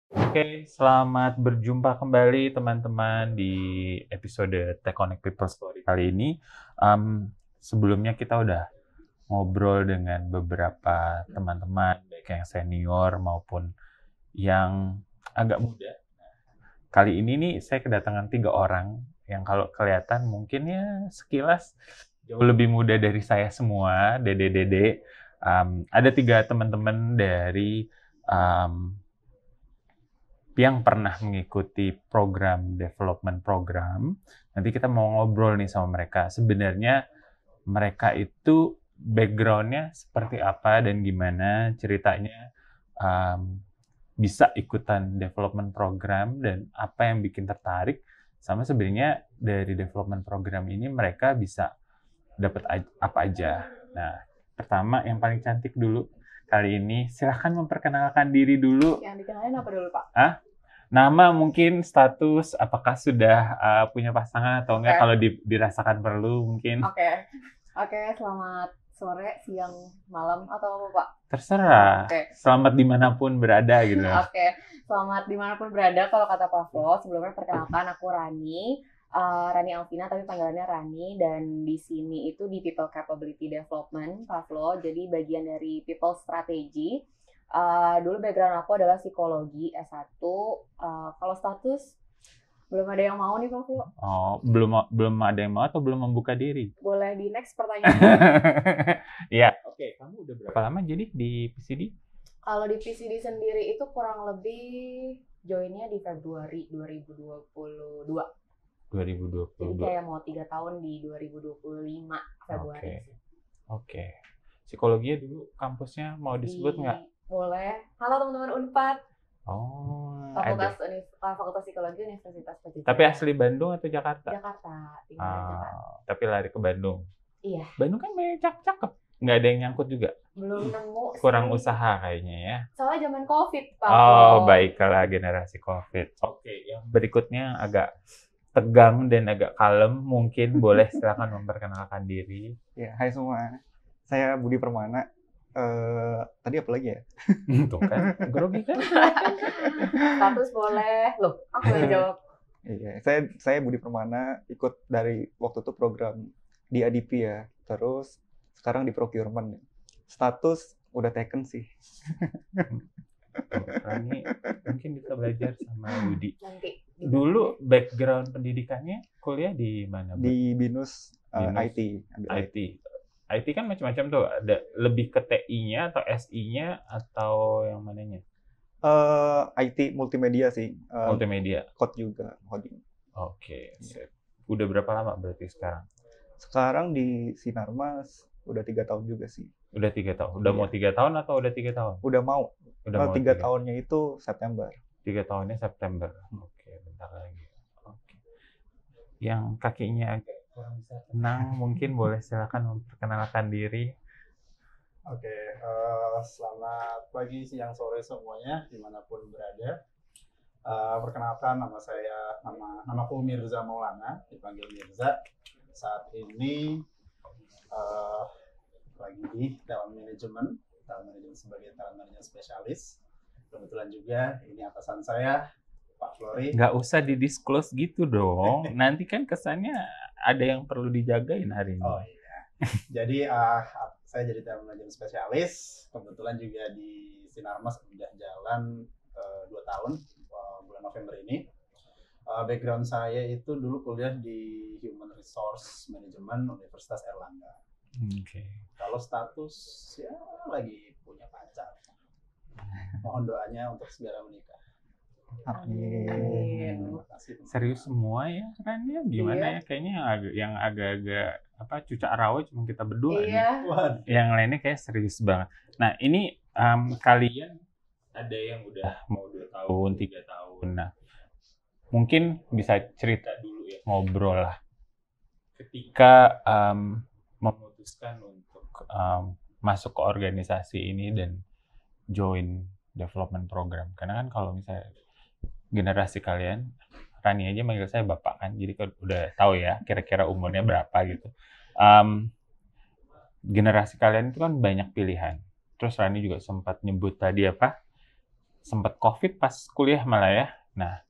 Oke, selamat berjumpa kembali teman-teman di episode Tech Connect People Story kali ini. Sebelumnya kita udah ngobrol dengan beberapa teman-teman, baik yang senior maupun yang agak muda. Kali ini nih saya kedatangan 3 orang yang kalau kelihatan mungkin ya sekilas jauh lebih muda dari saya semua, dede-dede. Ada 3 teman-teman dari yang pernah mengikuti program development program. Nanti kita mau ngobrol nih sama mereka. Sebenarnya mereka itu background-nya seperti apa dan gimana ceritanya bisa ikutan development program dan apa yang bikin tertarik, sama sebenarnya dari development program ini mereka bisa dapat apa aja. Nah, pertama yang paling cantik dulu kali ini, silahkan memperkenalkan diri dulu. Yang dikenalin apa dulu, Pak? Nama, mungkin status, apakah sudah punya pasangan atau enggak, kalau dirasakan perlu mungkin. Oke, selamat sore, siang, malam, atau apa, Pak? Terserah, selamat dimanapun berada gitu. Selamat dimanapun berada kalau kata Pak Flo. Sebelumnya perkenalkan, aku Rani Alvina, tapi panggilannya Rani, dan di sini itu di People Capability Development, Pak Flo, jadi bagian dari People Strategy. Dulu background aku adalah psikologi S1. Kalau status belum ada yang mau nih, Pak Flo. Oh, belum ada yang mau atau belum membuka diri? Boleh di next pertanyaan. Ya, oke. Kamu udah berapa lama jadi di PCD? Kalau di PCD sendiri itu kurang lebih joinnya di Februari 2022. 2022. Jadi kayak mau 3 tahun di 2025 Februari. Oke. Psikologinya dulu kampusnya mau disebut nggak? Boleh. Halo teman-teman Unpad. Oh, Fakultas Psikologi Universitas Pajajaran. Tapi asli Bandung atau Jakarta? Jakarta. Jakarta. Tapi lari ke Bandung. Iya. Bandung kan banyak cakep. Nggak ada yang nyangkut juga? Belum nemu. Kurang usaha kayaknya ya. Soalnya zaman COVID, Pak. Oh, baiklah, generasi COVID. Oke, yang berikutnya agak tegang dan agak kalem, mungkin boleh silakan memperkenalkan diri. Ya, hai semua. Saya Budi Permana. Tadi apa lagi ya? Tuh kan, grogi kan? Status boleh. Loh, aku yang jawab. Iya, saya Budi Permana, ikut dari waktu itu program di ADP ya. Terus sekarang di procurement. Status udah taken sih. Rani mungkin bisa belajar sama Budi. Nanti. Dulu background pendidikannya kuliah di mana? Di BINUS, IT. IT kan macam-macam tuh, ada lebih ke TI-nya atau SI-nya atau yang mananya? IT multimedia sih. Multimedia. Code juga, coding. Oke. Udah berapa lama berarti sekarang? Sekarang di Sinarmas udah 3 tahun juga sih. Udah 3 tahun. Udah mau 3 tahun atau udah 3 tahun? Udah mau. Udah mau 3 tahunnya itu September. 3 tahunnya September. Oke, bentar lagi. Oke. Yang kakinya agak kurang bisa tenang, mungkin boleh silakan memperkenalkan diri. Oke, selamat pagi, siang, sore semuanya, dimanapun berada. Perkenalkan, namaku Mirza Maulana, dipanggil Mirza. Saat ini lagi di talent management sebagai talent management spesialis. Kebetulan juga ini atasan saya, Pak Flori. Nggak usah di-disclose gitu dong. Nanti kan kesannya ada yang perlu dijagain hari ini. Oh iya. Jadi saya jadi talent management spesialis. Kebetulan juga di Sinarmas udah jalan 2 tahun bulan November ini. Background saya itu dulu kuliah di Human Resource Management Universitas Erlangga. Oke. Kalau status ya lagi punya pacar. Mohon doanya untuk segera menikah. Amin. Serius semua ya, Ran ya? Gimana ya? Kayaknya yang agak-agak cucak rawa cuma kita berdua nih. Yang lainnya kayak serius banget. Nah, ini kalian ada yang udah mau 2 tahun, 3 tahun. Nah, mungkin bisa cerita dulu ya, ngobrol lah. Ketika memutuskan untuk masuk ke organisasi ini dan join development program. Karena kan kalau misalnya generasi kalian, Rani aja manggil saya bapak kan, jadi kan udah tahu ya kira-kira umurnya berapa gitu. Generasi kalian itu kan banyak pilihan. Terus Rani juga sempat nyebut tadi sempat COVID pas kuliah malah ya. Nah,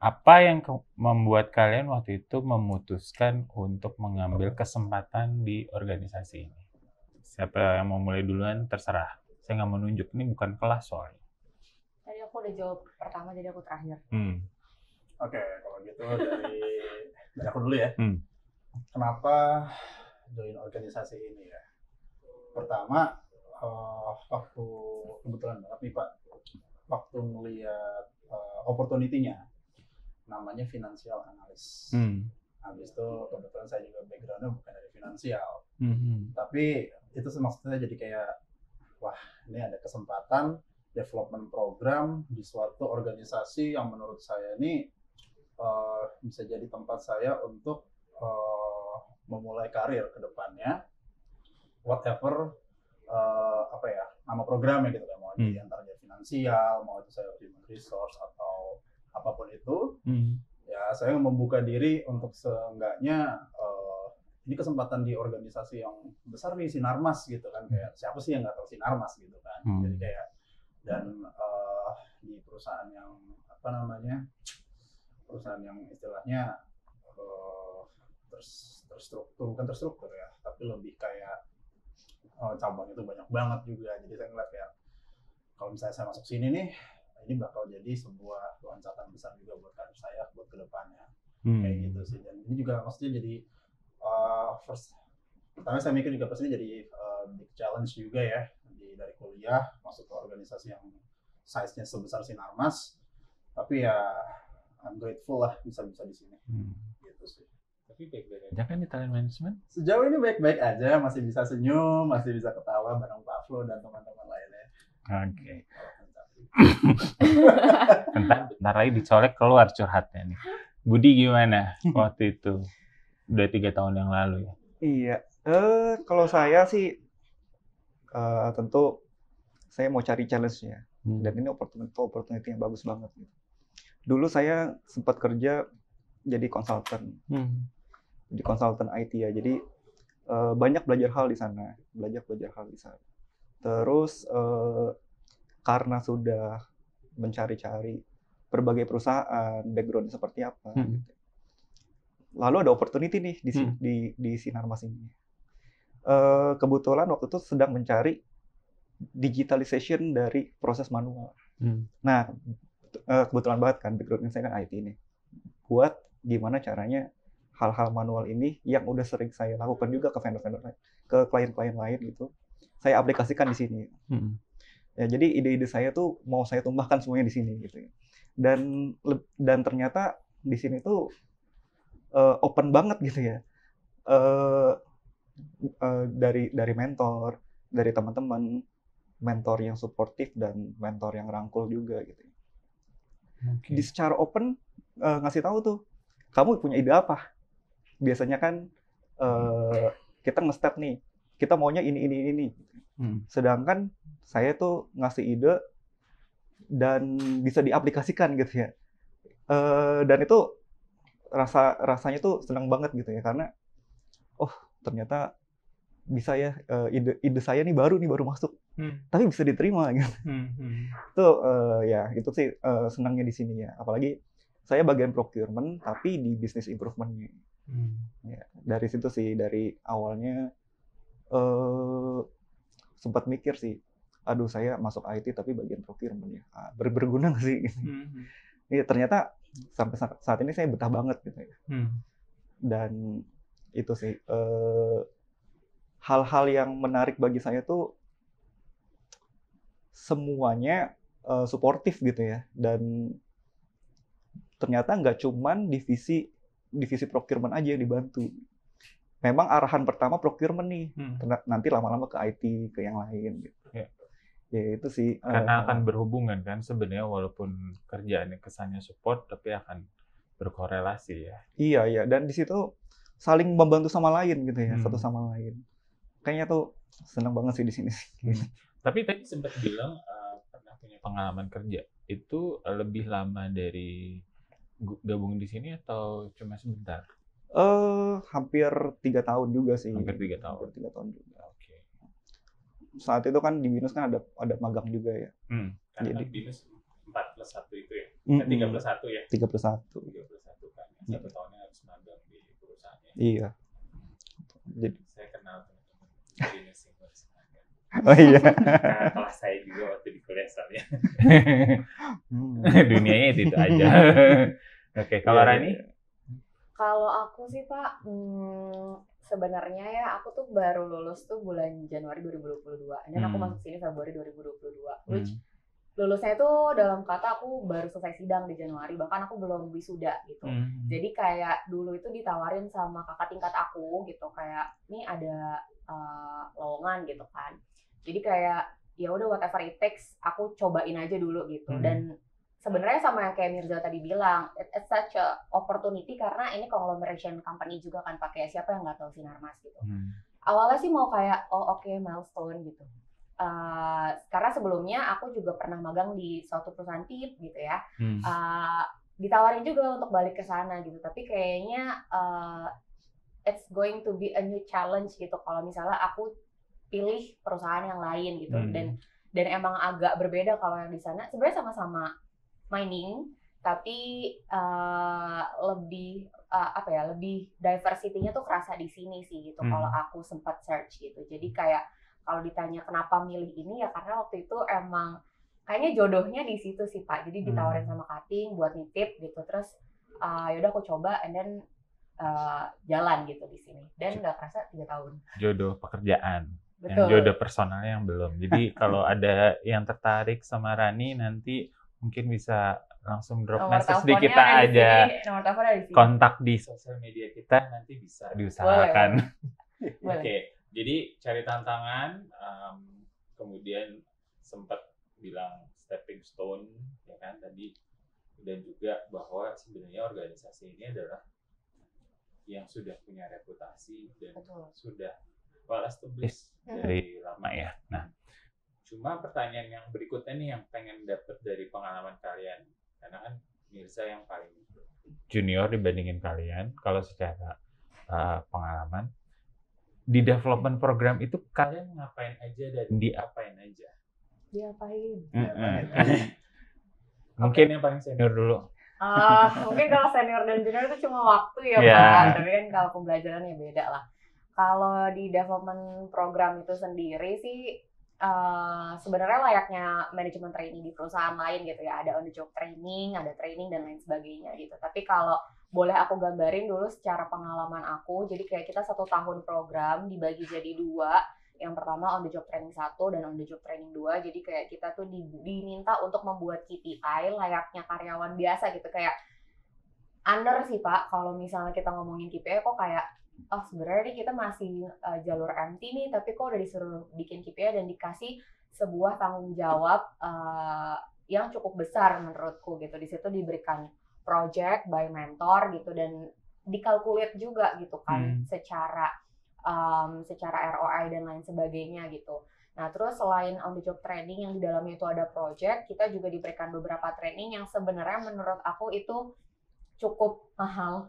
apa yang membuat kalian waktu itu memutuskan untuk mengambil kesempatan di organisasi ini? Siapa yang mau mulai duluan terserah. Saya nggak mau nunjuk, ini bukan kelas soalnya. Tadi aku udah jawab pertama, jadi aku terakhir. Oke, kalau gitu dari aku dulu ya. Kenapa join organisasi ini ya? Pertama, waktu kebetulan banget nih Pak, waktu melihat opportunity-nya, namanya financial analyst. Habis itu kebetulan saya juga background-nya bukan dari finansial. Tapi itu maksudnya jadi kayak, wah ini ada kesempatan development program di suatu organisasi yang menurut saya ini bisa jadi tempat saya untuk memulai karir ke depannya. Whatever nama programnya gitu kan, mau di antaranya finansial, mau itu saya human resource atau apapun itu, ya saya membuka diri untuk seenggaknya ini kesempatan di organisasi yang besar nih, Sinarmas gitu kan, kayak siapa sih yang nggak tahu Sinarmas gitu kan. Jadi kayak dan di perusahaan yang perusahaan yang istilahnya bukan terstruktur ya, tapi lebih kayak cabang itu banyak banget juga. Jadi saya ngeliat kayak kalau misalnya saya masuk sini nih, ini bakal jadi sebuah loncatan besar juga buat karir saya buat kedepannya. Kayak gitu sih. Dan ini juga maksudnya jadi pertama saya mikir juga pasti jadi big challenge juga ya, dari kuliah masuk ke organisasi yang size-nya sebesar Sinarmas. Tapi ya I'm grateful lah bisa di sini. Gitu sih. Tapi baik-baik aja kan di talent management? Sejauh ini baik-baik aja, masih bisa senyum, masih bisa ketawa bareng Pak Flo dan teman-teman lainnya. Oke. Bentar lagi dicolek keluar curhatnya nih. Budi gimana waktu itu? Udah 3 tahun yang lalu ya? Iya. Kalau saya sih tentu saya mau cari challenge-nya. Dan ini opportunity yang bagus banget. Dulu saya sempat kerja jadi konsultan. Jadi konsultan IT ya. Jadi banyak belajar hal di sana. Terus karena sudah mencari-cari berbagai perusahaan, background seperti apa. Lalu ada opportunity nih di Sinarmas ini. Kebetulan waktu itu sedang mencari digitalization dari proses manual. Nah, kebetulan banget kan background saya kan IT nih. Buat gimana caranya hal-hal manual ini yang udah sering saya lakukan juga ke vendor-vendor lain, ke klien-klien lain gitu, saya aplikasikan di sini. Ya, jadi ide-ide saya tuh mau saya tumbahkan semuanya di sini gitu. Dan ternyata di sini tuh open banget gitu ya. Dari mentor, dari teman-teman, mentor yang suportif dan mentor yang rangkul juga gitu. Di secara open ngasih tahu tuh, kamu punya ide apa? Biasanya kan kita nge-step nih, kita maunya ini. Sedangkan saya tuh ngasih ide dan bisa diaplikasikan gitu ya. Dan itu rasanya tuh senang banget gitu ya, karena ternyata bisa ya, ide saya nih baru masuk, tapi bisa diterima gitu. Itu sih senangnya di sini ya. Apalagi saya bagian procurement tapi di business improvement-nya. Ya, dari situ sih, dari awalnya sempat mikir sih, aduh saya masuk IT tapi bagian procurement ya, berguna nggak sih? Ya, ternyata sampai saat ini saya betah banget gitu ya. Dan itu sih hal-hal yang menarik bagi saya tuh semuanya suportif gitu ya. Dan ternyata nggak cuman divisi procurement aja yang dibantu. Memang arahan pertama procurement nih, nanti lama-lama ke IT, ke yang lain gitu. Ya itu sih. Karena akan berhubungan kan sebenarnya, walaupun kerjaannya kesannya support, tapi akan berkorelasi ya. Iya, dan di situ saling membantu sama lain gitu ya, satu sama lain. Kayaknya tuh senang banget sih di sini. Tapi tadi sempat bilang pernah punya pengalaman kerja. Itu lebih lama dari gabung di sini atau cuma sebentar? Hampir 3 tahun juga sih. Hampir 3 tahun. Hampir 3 tahun juga. Oke. Saat itu kan di BINUS kan ada magang juga ya. Jadi BINUS +1 itu ya? 3+1 ya? 3+1. 3+1 kan. 1 tahunnya harus magang di perusahaannya. Iya. Jadi saya kenal teman-teman di Singapura. Oh iya. Kelas saya juga waktu di kuliah soalnya. Dunianya itu aja. Oke, kalau Rani? Kalau aku sih Pak, sebenarnya ya aku tuh baru lulus tuh bulan Januari 2022 dan aku masuk sini Februari 2022, which lulusnya tuh dalam kata aku baru selesai sidang di Januari, bahkan aku belum wisuda gitu. Jadi kayak dulu itu ditawarin sama kakak tingkat aku gitu, kayak ini ada lowongan gitu kan. Jadi kayak ya udah whatever it takes, aku cobain aja dulu gitu. Dan sebenarnya sama yang kayak Mirza tadi bilang, it's such a opportunity karena ini conglomeration company juga kan, pakai siapa yang nggak tahu Sinarmas gitu. Awalnya sih mau kayak oke, milestone gitu. Karena sebelumnya aku juga pernah magang di suatu perusahaan tip gitu ya. Ditawarin juga untuk balik ke sana gitu, tapi kayaknya it's going to be a new challenge gitu kalau misalnya aku pilih perusahaan yang lain gitu. Dan emang agak berbeda kalau yang di sana sebenarnya sama-sama mining, tapi lebih lebih diversity-nya tuh kerasa di sini sih gitu. Kalau aku sempat search gitu, jadi kayak kalau ditanya kenapa milih ini ya karena waktu itu emang kayaknya jodohnya di situ sih Pak. Jadi ditawarin sama Kating buat nitip gitu, terus yaudah aku coba and then jalan gitu di sini dan nggak kerasa 3 tahun. Jodoh pekerjaan. Betul. Yang jodoh personalnya yang belum. Jadi kalau ada yang tertarik sama Rani nanti mungkin bisa langsung drop message di kita aja. Nomor teleponnya di sini. Kontak di sosial media kita nanti bisa diusahakan. Boleh. Oke. Jadi cari tantangan, kemudian sempat bilang stepping stone, ya kan tadi, dan juga bahwa sebenarnya organisasi ini adalah yang sudah punya reputasi dan sudah well established dari lama ya. Nah, cuma pertanyaan yang berikutnya nih yang pengen dapat dari pengalaman kalian, karena kan Mirza yang paling junior dibandingin kalian, kalau secara pengalaman. Di development program itu kalian ngapain aja dan diapain aja? Diapain? Mungkin yang paling senior dulu. Mungkin kalau senior dan junior itu cuma waktu ya Pak, tapi kan kalau pembelajarannya beda lah. Kalau di development program itu sendiri sih sebenarnya layaknya manajemen training di perusahaan lain gitu ya, ada on the job training, ada training dan lain sebagainya gitu. Tapi kalau boleh aku gambarin dulu secara pengalaman aku, jadi kayak kita 1 tahun program dibagi jadi 2. Yang pertama on the job training 1 dan on the job training 2. Jadi kayak kita tuh diminta untuk membuat KPI layaknya karyawan biasa gitu, kayak under sih Pak. Kalau misalnya kita ngomongin KPI kok kayak sebenarnya nih kita masih jalur MT nih, tapi kok udah disuruh bikin KPI dan dikasih sebuah tanggung jawab yang cukup besar menurutku gitu. Di situ diberikan project by mentor gitu dan dikalkulit juga gitu kan secara ROI dan lain sebagainya gitu. Nah terus selain on the job training yang di dalamnya itu ada project, kita juga diberikan beberapa training yang sebenarnya menurut aku itu cukup mahal.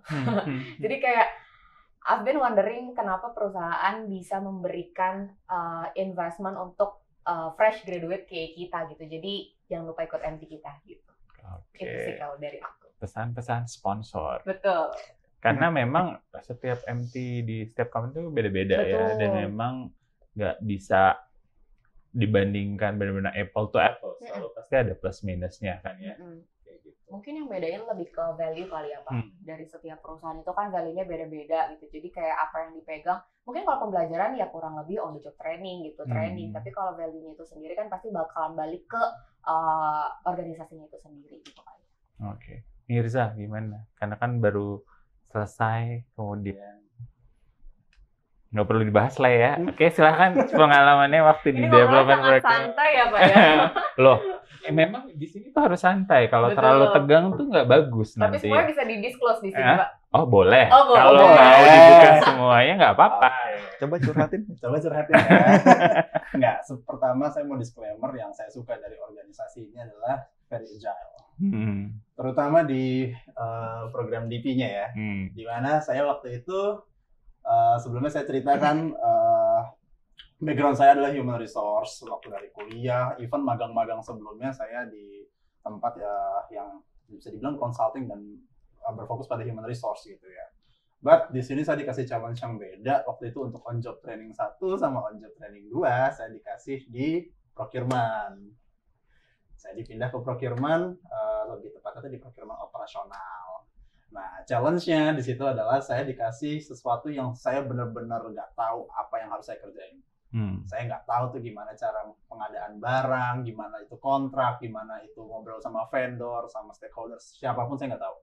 Jadi kayak I've been wondering kenapa perusahaan bisa memberikan investment untuk fresh graduate kayak kita gitu. Jadi jangan lupa ikut MT kita gitu. Itu sih kalau dari aku. Pesan-pesan sponsor. Betul. Karena memang setiap MT di setiap company itu beda-beda ya, dan memang nggak bisa dibandingkan benar-benar apple to apple. Selalu pasti ada plus minusnya kan ya. Kayak gitu. Mungkin yang bedain lebih ke value kali ya Pak. Dari setiap perusahaan itu kan value-nya beda-beda gitu. Jadi kayak apa yang dipegang. Mungkin kalau pembelajaran ya kurang lebih on the job training gitu, training. Tapi kalau value-nya itu sendiri kan pasti bakalan balik ke organisasinya itu sendiri gitu kan. Oke. Mirza gimana? Karena kan baru selesai, kemudian nggak perlu dibahas lah ya. Oke, silahkan pengalamannya waktu di development program. Santai ya Pak ya. Loh, memang di sini tuh harus santai. Kalau terlalu tegang tuh nggak bagus nanti. Tapi semuanya bisa di-disclose di sini Pak. Oh boleh. Kalau mau dibuka semuanya nggak apa-apa. Coba curhatin. Ya. Nggak, pertama saya mau disclaimer yang saya suka dari organisasi ini adalah very agile. Terutama di program DP-nya ya. Di mana saya waktu itu sebelumnya saya ceritakan background saya adalah human resource waktu dari kuliah, even magang-magang sebelumnya saya di tempat yang bisa dibilang consulting dan berfokus pada human resource gitu ya. But di sini saya dikasih challenge yang beda. Waktu itu untuk on job training 1 sama on job training 2 saya dikasih di procurement. Saya dipindah ke procurement, lebih tepatnya di procurement operasional. Nah, challenge-nya di situ adalah saya dikasih sesuatu yang saya benar-benar nggak tahu apa yang harus saya kerjain. Saya nggak tahu tuh gimana cara pengadaan barang, gimana itu kontrak, gimana itu ngobrol sama vendor, sama stakeholders, siapapun saya nggak tahu.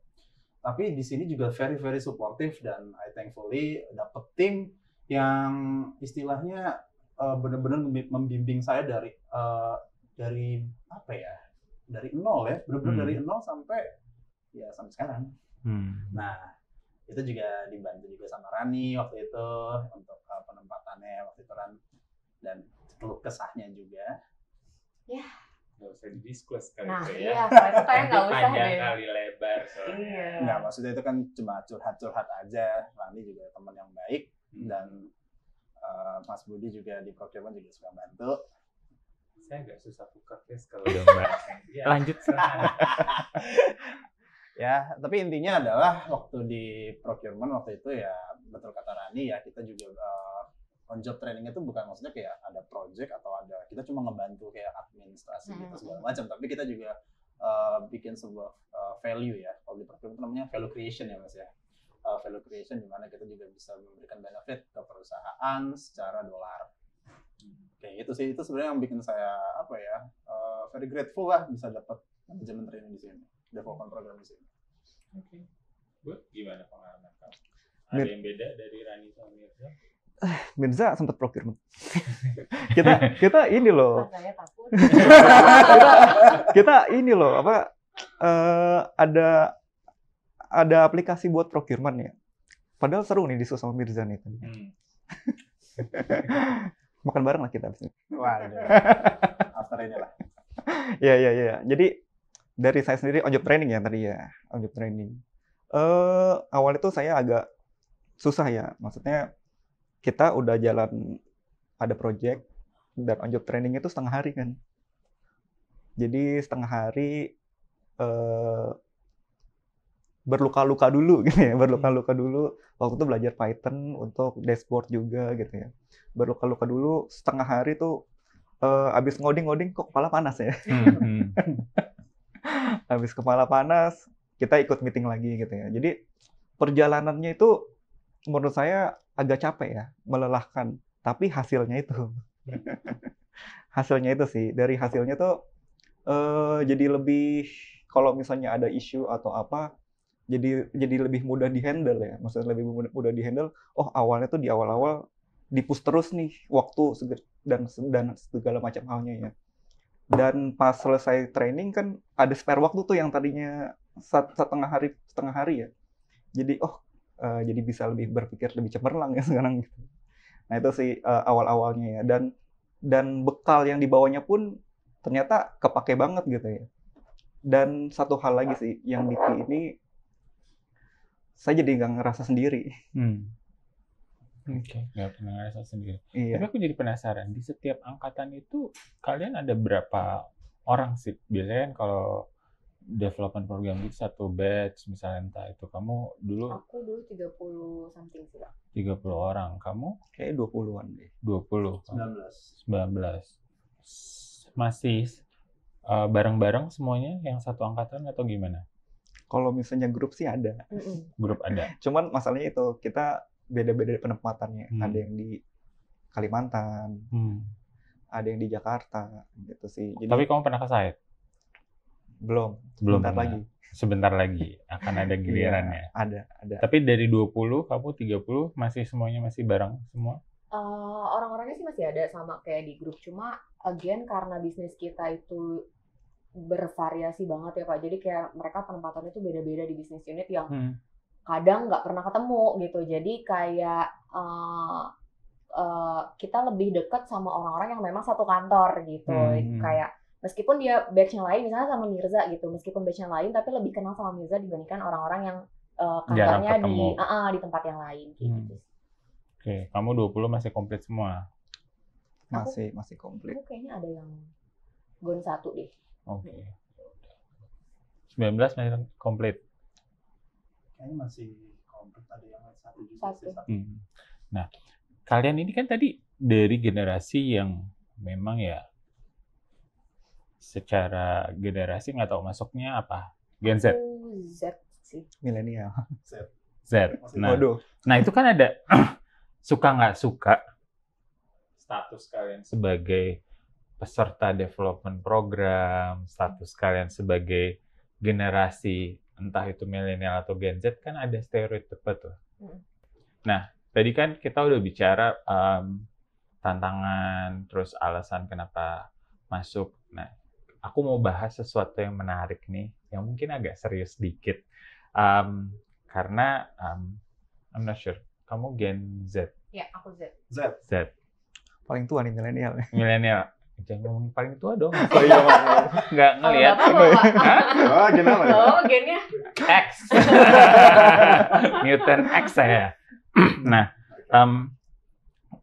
Tapi di sini juga very very supportive dan I thankfully dapet tim yang istilahnya benar-benar membimbing saya dari apa ya, dari nol ya, benar-benar dari nol sampai sekarang. Nah, itu juga dibantu juga sama Rani waktu itu untuk penempatannya waktu itu dan keluh kesahnya juga. Ya. Nggak usah di-disclose kali nah, itu ya. Iya, itu kayak nggak usah panjang deh. kali lebar soalnya. Iya. Nggak, maksudnya itu kan cuma curhat-curhat aja. Rani juga teman yang baik dan Mas Budi juga di procurement juga suka bantu. Saya nggak susah tukar face kalau udah bahas. Ya, lanjut Ya, tapi intinya adalah waktu di procurement waktu itu ya betul kata Rani ya, kita juga on job training itu bukan maksudnya kayak ada project atau ada kita cuma ngebantu kayak administrasi gitu segala macam, tapi kita juga bikin sebuah value ya. Kalau di procurement namanya value creation ya Mas ya. Value creation di mana kita juga bisa memberikan benefit ke perusahaan secara dolar. Kayak gitu sih, itu sebenarnya yang bikin saya very grateful lah bisa dapat manajemen training di sini, development program di sini. Oke. Bu, gimana pengalaman kamu? Ada yang beda dari Rani sama Mirza? Mirza sempat procurement. kita ini loh. Saya takut. kita ini loh ada aplikasi buat procurement ya. Padahal seru nih diskusi sama Mirza nih. Makan bareng lah kita abis ini. Wah, after ini lah. Ya. Jadi dari saya sendiri on job training ya tadi ya, on job training. Awal itu saya agak susah ya, maksudnya kita udah jalan ada project dan on job training itu setengah hari kan. Jadi setengah hari berluka-luka dulu gitu ya, berluka-luka dulu. Waktu itu belajar Python untuk dashboard juga gitu ya. Berluka-luka dulu setengah hari tuh abis ngoding kok kepala panas ya. Habis kepala panas, kita ikut meeting lagi gitu ya. Jadi perjalanannya itu menurut saya agak capek ya, melelahkan. Tapi hasilnya itu, hasilnya itu sih. Dari hasilnya tuh jadi lebih, kalau misalnya ada isu atau apa, jadi lebih mudah dihandle ya. Maksudnya lebih mudah dihandle. Oh awalnya tuh di awal-awal di-push terus nih waktu dan segala macam halnya ya. Dan pas selesai training kan ada spare waktu tuh yang tadinya setengah hari ya. Jadi jadi bisa lebih berpikir lebih cemerlang ya sekarang gitu. Nah itu sih awal-awalnya ya. Dan bekal yang dibawanya pun ternyata kepake banget gitu ya. Dan satu hal lagi sih yang di ini saya jadi nggak ngerasa sendiri. Oke, nggak pernah ngerasa sendiri. Iya. Tapi aku jadi penasaran, di setiap angkatan itu kalian ada berapa orang sih? Biasanya kan kalau development program itu satu batch, misalnya entah itu kamu dulu. Aku dulu 30 something sih, Pak. 30 orang, kamu? Kayak 20-an deh. 20. 19. Masih bareng-bareng semuanya yang satu angkatan atau gimana? Kalau misalnya grup sih ada. Grup ada. Cuman masalahnya itu kita beda-beda penempatannya. Ada yang di Kalimantan, ada yang di Jakarta, gitu sih. Jadi, tapi kamu pernah ke site? Belum Sebentar pernah. lagi. Sebentar lagi akan ada gilirannya. Ada. Tapi dari 20, kamu 30 masih semuanya masih bareng semua? Orang-orangnya sih masih ada sama kayak di grup, cuma again karena bisnis kita itu bervariasi banget ya Pak. Jadi kayak mereka penempatannya itu beda-beda di bisnis unit yang kadang nggak pernah ketemu gitu. Jadi kayak kita lebih dekat sama orang-orang yang memang satu kantor gitu. Kayak meskipun dia batch-nya lain, misalnya sama Mirza gitu, meskipun batch-nya lain, tapi lebih kenal sama Mirza dibandingkan orang-orang yang kantornya di tempat yang lain gitu. Oke, kamu 20 masih komplit semua? Masih komplit. Aku kayaknya ada yang gon 1 deh. Oke. 19 masih komplit. Kayaknya masih komplit, ada yang satu juga Satu. sih. Nah, kalian ini kan tadi dari generasi yang memang ya secara generasi nggak tahu masuknya apa, Gen Z. Z sih. Milenial. Z. Waduh. Nah itu kan ada suka nggak suka status kalian sebagai peserta development program, status kalian sebagai generasi entah itu milenial atau Gen Z kan ada stereotip tuh. Nah tadi kan kita udah bicara tantangan, terus alasan kenapa masuk. Nah aku mau bahas sesuatu yang menarik nih, yang mungkin agak serius dikit. Karena I'm not sure, kamu Gen Z? Ya, aku Z. Z. Paling tua nih milenial. Milenial. Jangan ngomong paling tua dong. Oh iya, Nggak ngelihat. Oh, gimana? Oh, gennya. X. Mutant X saya. Nah,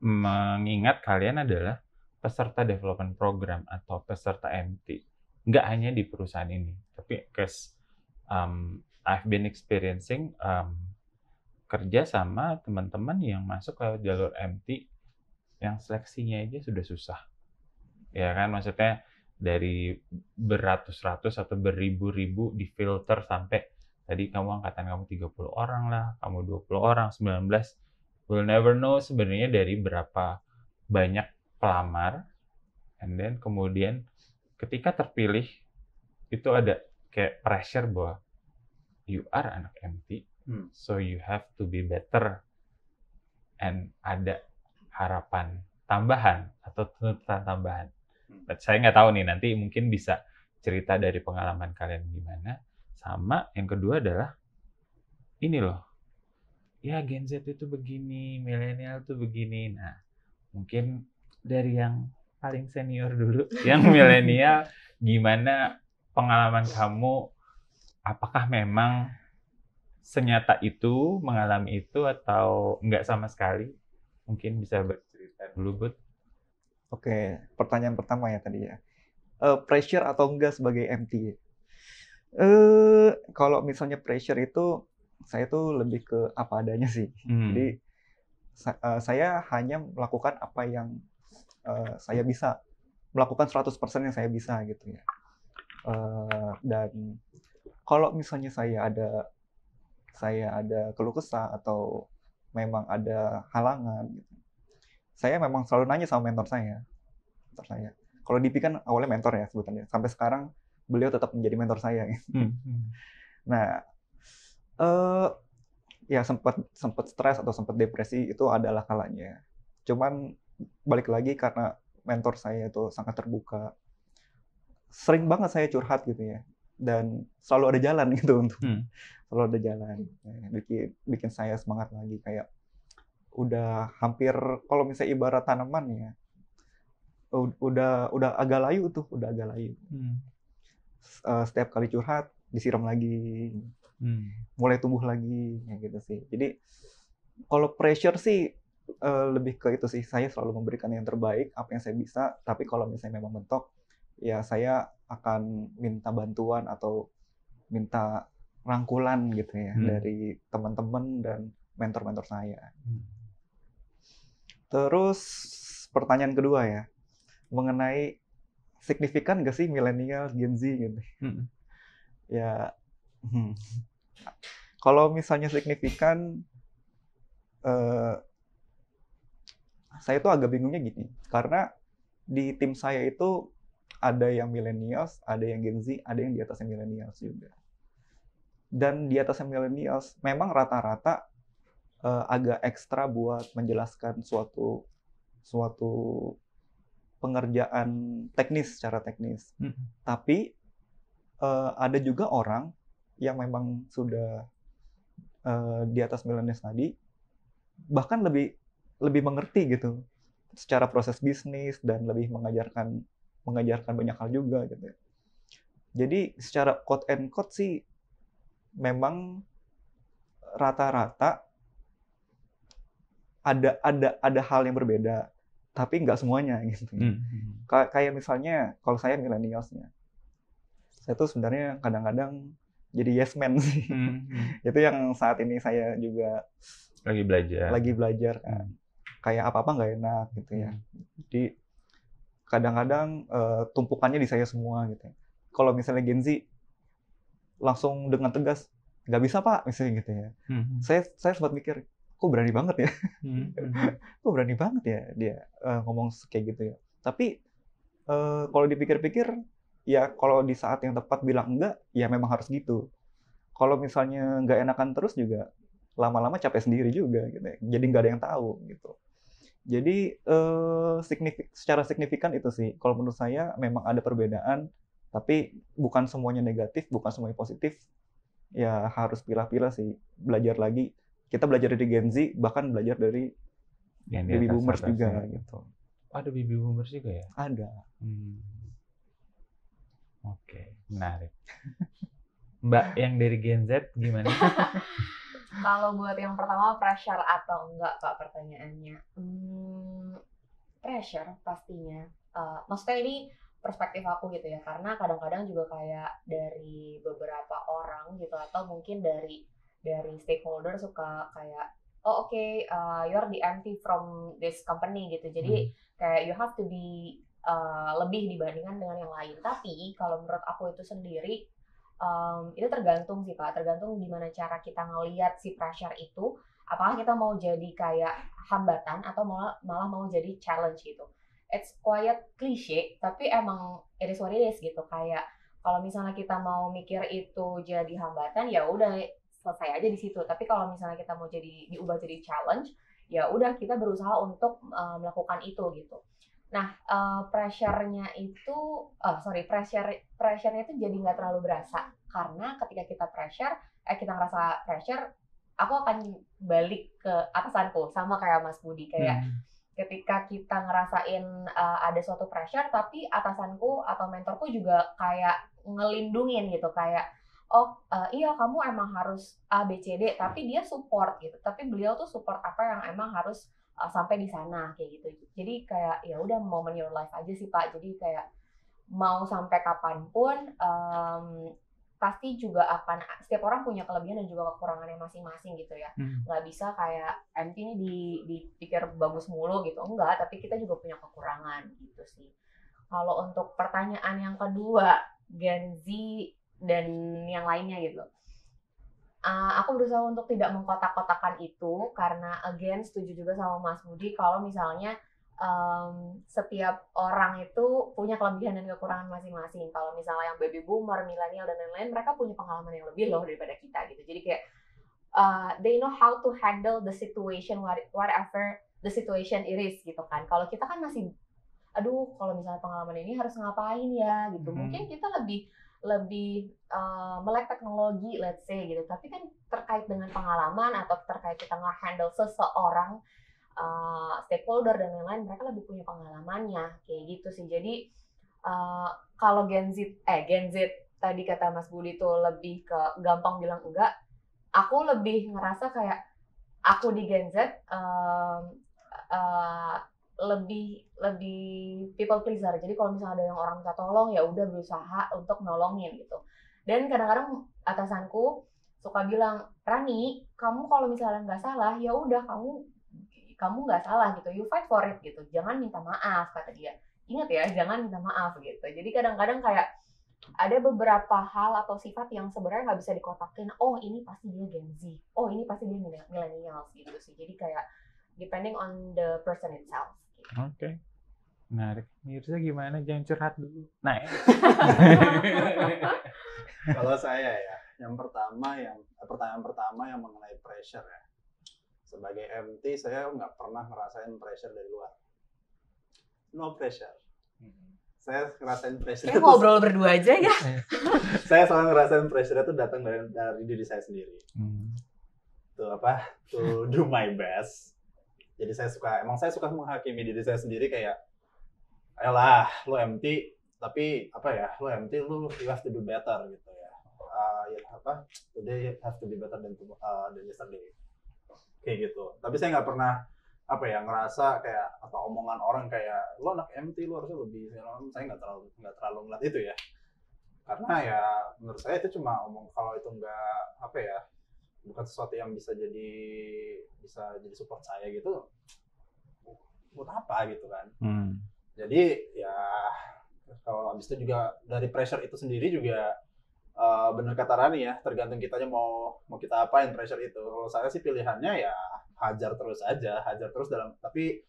mengingat kalian adalah peserta development program atau peserta MT. Nggak hanya di perusahaan ini, tapi because I've been experiencing kerja sama teman-teman yang masuk ke jalur MT yang seleksinya aja sudah susah. Ya kan, maksudnya dari beratus-ratus atau beribu-ribu difilter sampai tadi kamu angkatan kamu 30 orang lah, kamu 20 orang, 19. We'll never know sebenarnya dari berapa banyak pelamar. And then kemudian ketika terpilih itu ada kayak pressure bahwa you are anak MT, so you have to be better. And ada harapan tambahan atau tuntutan tambahan. Saya nggak tahu nih, nanti mungkin bisa cerita dari pengalaman kalian gimana. Sama yang kedua adalah ini loh, ya Gen Z itu begini, milenial itu begini. Nah, mungkin dari yang paling senior dulu, yang milenial, gimana pengalaman kamu? Apakah memang senyata itu mengalami itu atau enggak sama sekali? Mungkin bisa bercerita dulu, Bud. Oke, pertanyaan pertama ya tadi ya. Pressure atau enggak sebagai MT? Kalau misalnya pressure itu, saya tuh lebih ke apa adanya sih. Jadi saya hanya melakukan apa yang saya bisa, melakukan 100% yang saya bisa gitu ya. Dan kalau misalnya saya ada keluh kesah atau memang ada halangan gitu, saya memang selalu nanya sama mentor saya. Kalau Dipi kan awalnya mentor ya sebutannya, sampai sekarang beliau tetap menjadi mentor saya. Nah, ya sempat stres atau sempat depresi itu adalah kalanya. Cuman balik lagi karena mentor saya itu sangat terbuka, sering banget saya curhat gitu ya, dan selalu ada jalan gitu selalu ada jalan, bikin saya semangat lagi. Kayak udah hampir, kalau misalnya ibarat tanaman ya, udah agak layu. Setiap kali curhat disiram lagi, mulai tumbuh lagi, ya gitu sih. Jadi kalau pressure sih lebih ke itu sih, saya selalu memberikan yang terbaik apa yang saya bisa. Tapi kalau misalnya memang mentok, ya saya akan minta bantuan atau minta rangkulan gitu ya dari teman-teman dan mentor-mentor saya. Terus pertanyaan kedua ya, mengenai signifikan nggak sih milenial Gen Z gitu? Ya, kalau misalnya signifikan, saya tuh agak bingungnya gini, karena di tim saya itu ada yang millennials, ada yang Gen Z, ada yang di atasnya millennials juga. Dan di atasnya millennials memang rata-rata agak ekstra buat menjelaskan suatu pengerjaan teknis, secara teknis. Tapi ada juga orang yang memang sudah di atas millennials tadi, bahkan lebih mengerti gitu secara proses bisnis dan lebih mengajarkan banyak hal juga gitu. Jadi secara quote and quote sih memang rata-rata ada hal yang berbeda, tapi nggak semuanya gitu. Kayak misalnya kalau saya millennials-nya, saya tuh sebenarnya kadang-kadang jadi yes man sih. Itu yang saat ini saya juga lagi belajar kan. Kayak apa-apa nggak enak gitu ya. Jadi kadang-kadang tumpukannya di saya semua gitu. Kalau misalnya Gen Z langsung dengan tegas, nggak bisa Pak, misalnya gitu ya. Saya sempat mikir, kok berani banget ya? Kok berani banget ya dia ngomong kayak gitu ya. Tapi kalau dipikir-pikir, ya kalau di saat yang tepat bilang enggak, ya memang harus gitu. Kalau misalnya nggak enakan terus juga, lama-lama capek sendiri juga gitu ya. Jadi nggak ada yang tahu gitu. Jadi secara signifikan itu sih. Kalau menurut saya memang ada perbedaan, tapi bukan semuanya negatif, bukan semuanya positif. Ya harus pilah-pilah sih. Belajar lagi. Kita belajar dari Gen Z, bahkan belajar dari baby boomers juga gitu. Ada baby boomers juga ya? Ada. Oke, menarik. Mbak yang dari Gen Z gimana? Kalau buat yang pertama pressure atau enggak Pak pertanyaannya? Pressure pastinya. Maksudnya ini perspektif aku gitu ya, karena kadang-kadang juga kayak dari beberapa orang gitu atau mungkin dari stakeholder suka kayak you're the MT from this company gitu. Jadi kayak you have to be lebih dibandingkan dengan yang lain. Tapi kalau menurut aku itu sendiri itu tergantung sih Pak, tergantung gimana cara kita ngelihat si pressure itu. Apakah kita mau jadi kayak hambatan atau malah mau jadi challenge gitu. It's quite cliche, tapi emang it is what it is gitu. Kayak kalau misalnya kita mau mikir itu jadi hambatan, ya udah selesai aja di situ. Tapi kalau misalnya kita mau diubah jadi challenge, ya udah kita berusaha untuk melakukan itu gitu. Nah, pressure-nya itu jadi nggak terlalu berasa karena ketika kita ngerasa pressure, aku akan balik ke atasanku sama kayak Mas Budi kayak ketika kita ngerasain ada suatu pressure tapi atasanku atau mentorku juga kayak ngelindungin gitu kayak iya kamu emang harus A B C D tapi dia support gitu tapi beliau tuh support apa yang emang harus sampai di sana kayak gitu. Jadi kayak ya udah moment your life aja sih Pak. Jadi kayak mau sampai kapanpun pasti juga akan setiap orang punya kelebihan dan juga kekurangannya masing-masing gitu ya. Nggak bisa kayak MT ini dipikir bagus mulu gitu. Enggak, tapi kita juga punya kekurangan gitu sih. Kalau untuk pertanyaan yang kedua, Gen Z dan yang lainnya gitu. Aku berusaha untuk tidak mengkotak-kotakan itu karena again setuju juga sama Mas Budi kalau misalnya setiap orang itu punya kelebihan dan kekurangan masing-masing. Kalau misalnya yang baby boomer, milenial dan lain-lain, mereka punya pengalaman yang lebih loh daripada kita gitu. Jadi kayak they know how to handle the situation whatever the situation it is gitu kan. Kalau kita kan masih kalau misalnya pengalaman ini harus ngapain ya gitu. Mungkin kita lebih melek teknologi let's say gitu. Tapi kan terkait dengan pengalaman atau terkait kita nge-handle seseorang stakeholder dan lain-lain, mereka lebih punya pengalamannya kayak gitu sih. Jadi kalau Gen Z tadi kata Mas Budi tuh lebih ke gampang bilang enggak, aku lebih ngerasa kayak aku di Gen Z lebih people pleaser. Jadi kalau misalnya ada yang orang minta tolong ya udah berusaha untuk nolongin gitu. Dan kadang-kadang atasanku suka bilang, Rani, kamu kalau misalnya nggak salah ya udah kamu nggak salah gitu, you fight for it gitu, jangan minta maaf kata dia. Ingat ya, jangan minta maaf gitu. Jadi kadang-kadang kayak ada beberapa hal atau sifat yang sebenarnya nggak bisa dikotakin. Oh ini pasti dia Gen Z, oh ini pasti dia millennials gitu sih. Jadi kayak depending on the person itself. Gitu. Oke. Menarik. Mirza gimana? Jangan curhat dulu. Nah. Kalau saya ya, pertanyaan pertama yang mengenai pressure ya. Sebagai MT saya nggak pernah ngerasain pressure dari luar. No pressure. Saya ngerasain pressure. Ngobrol berdua aja ya. Saya selalu ngerasain pressure itu datang dari diri saya sendiri. To do my best. Jadi saya suka menghakimi diri saya sendiri kayak, ayolah, lo MT, tapi lo MT you have to do better gitu ya. Today you have to be better than yesterday. Kayak gitu. Tapi saya nggak pernah ngerasa kayak atau omongan orang kayak lo anak MT lo harusnya lebih. Saya nggak terlalu ngeliat itu ya. Karena ya menurut saya itu cuma omong, kalau itu nggak apa ya, bukan sesuatu yang bisa jadi support saya gitu, buat apa gitu kan. Jadi ya kalau habis itu juga dari pressure itu sendiri juga bener kata Rani ya, tergantung kitanya mau kita apain pressure itu. Kalau saya sih pilihannya ya hajar terus tapi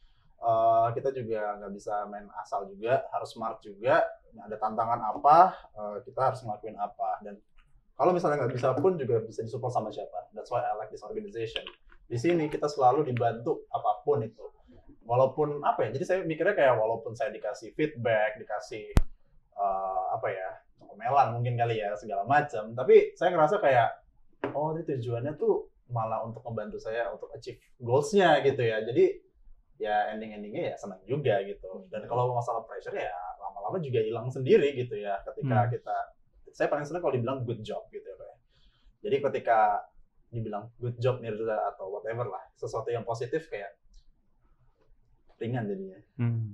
kita juga nggak bisa main asal juga, harus smart juga. Ada tantangan apa, kita harus ngelakuin apa. Dan kalau misalnya nggak bisa pun juga bisa disupport sama siapa. That's why I like this organization. Di sini kita selalu dibantu apapun itu. Walaupun apa ya, jadi saya mikirnya kayak walaupun saya dikasih feedback, dikasih apa ya, komelan mungkin kali ya, segala macam. Tapi saya ngerasa kayak, oh ini tujuannya tuh malah untuk membantu saya untuk achieve goals-nya gitu ya. Jadi ya ending-endingnya ya senang juga gitu. Dan kalau masalah pressure ya lama-lama juga hilang sendiri gitu ya. Ketika saya paling senang kalau dibilang good job gitu ya. Jadi ketika dibilang good job Nirza atau whatever lah, sesuatu yang positif kayak ringan jadinya.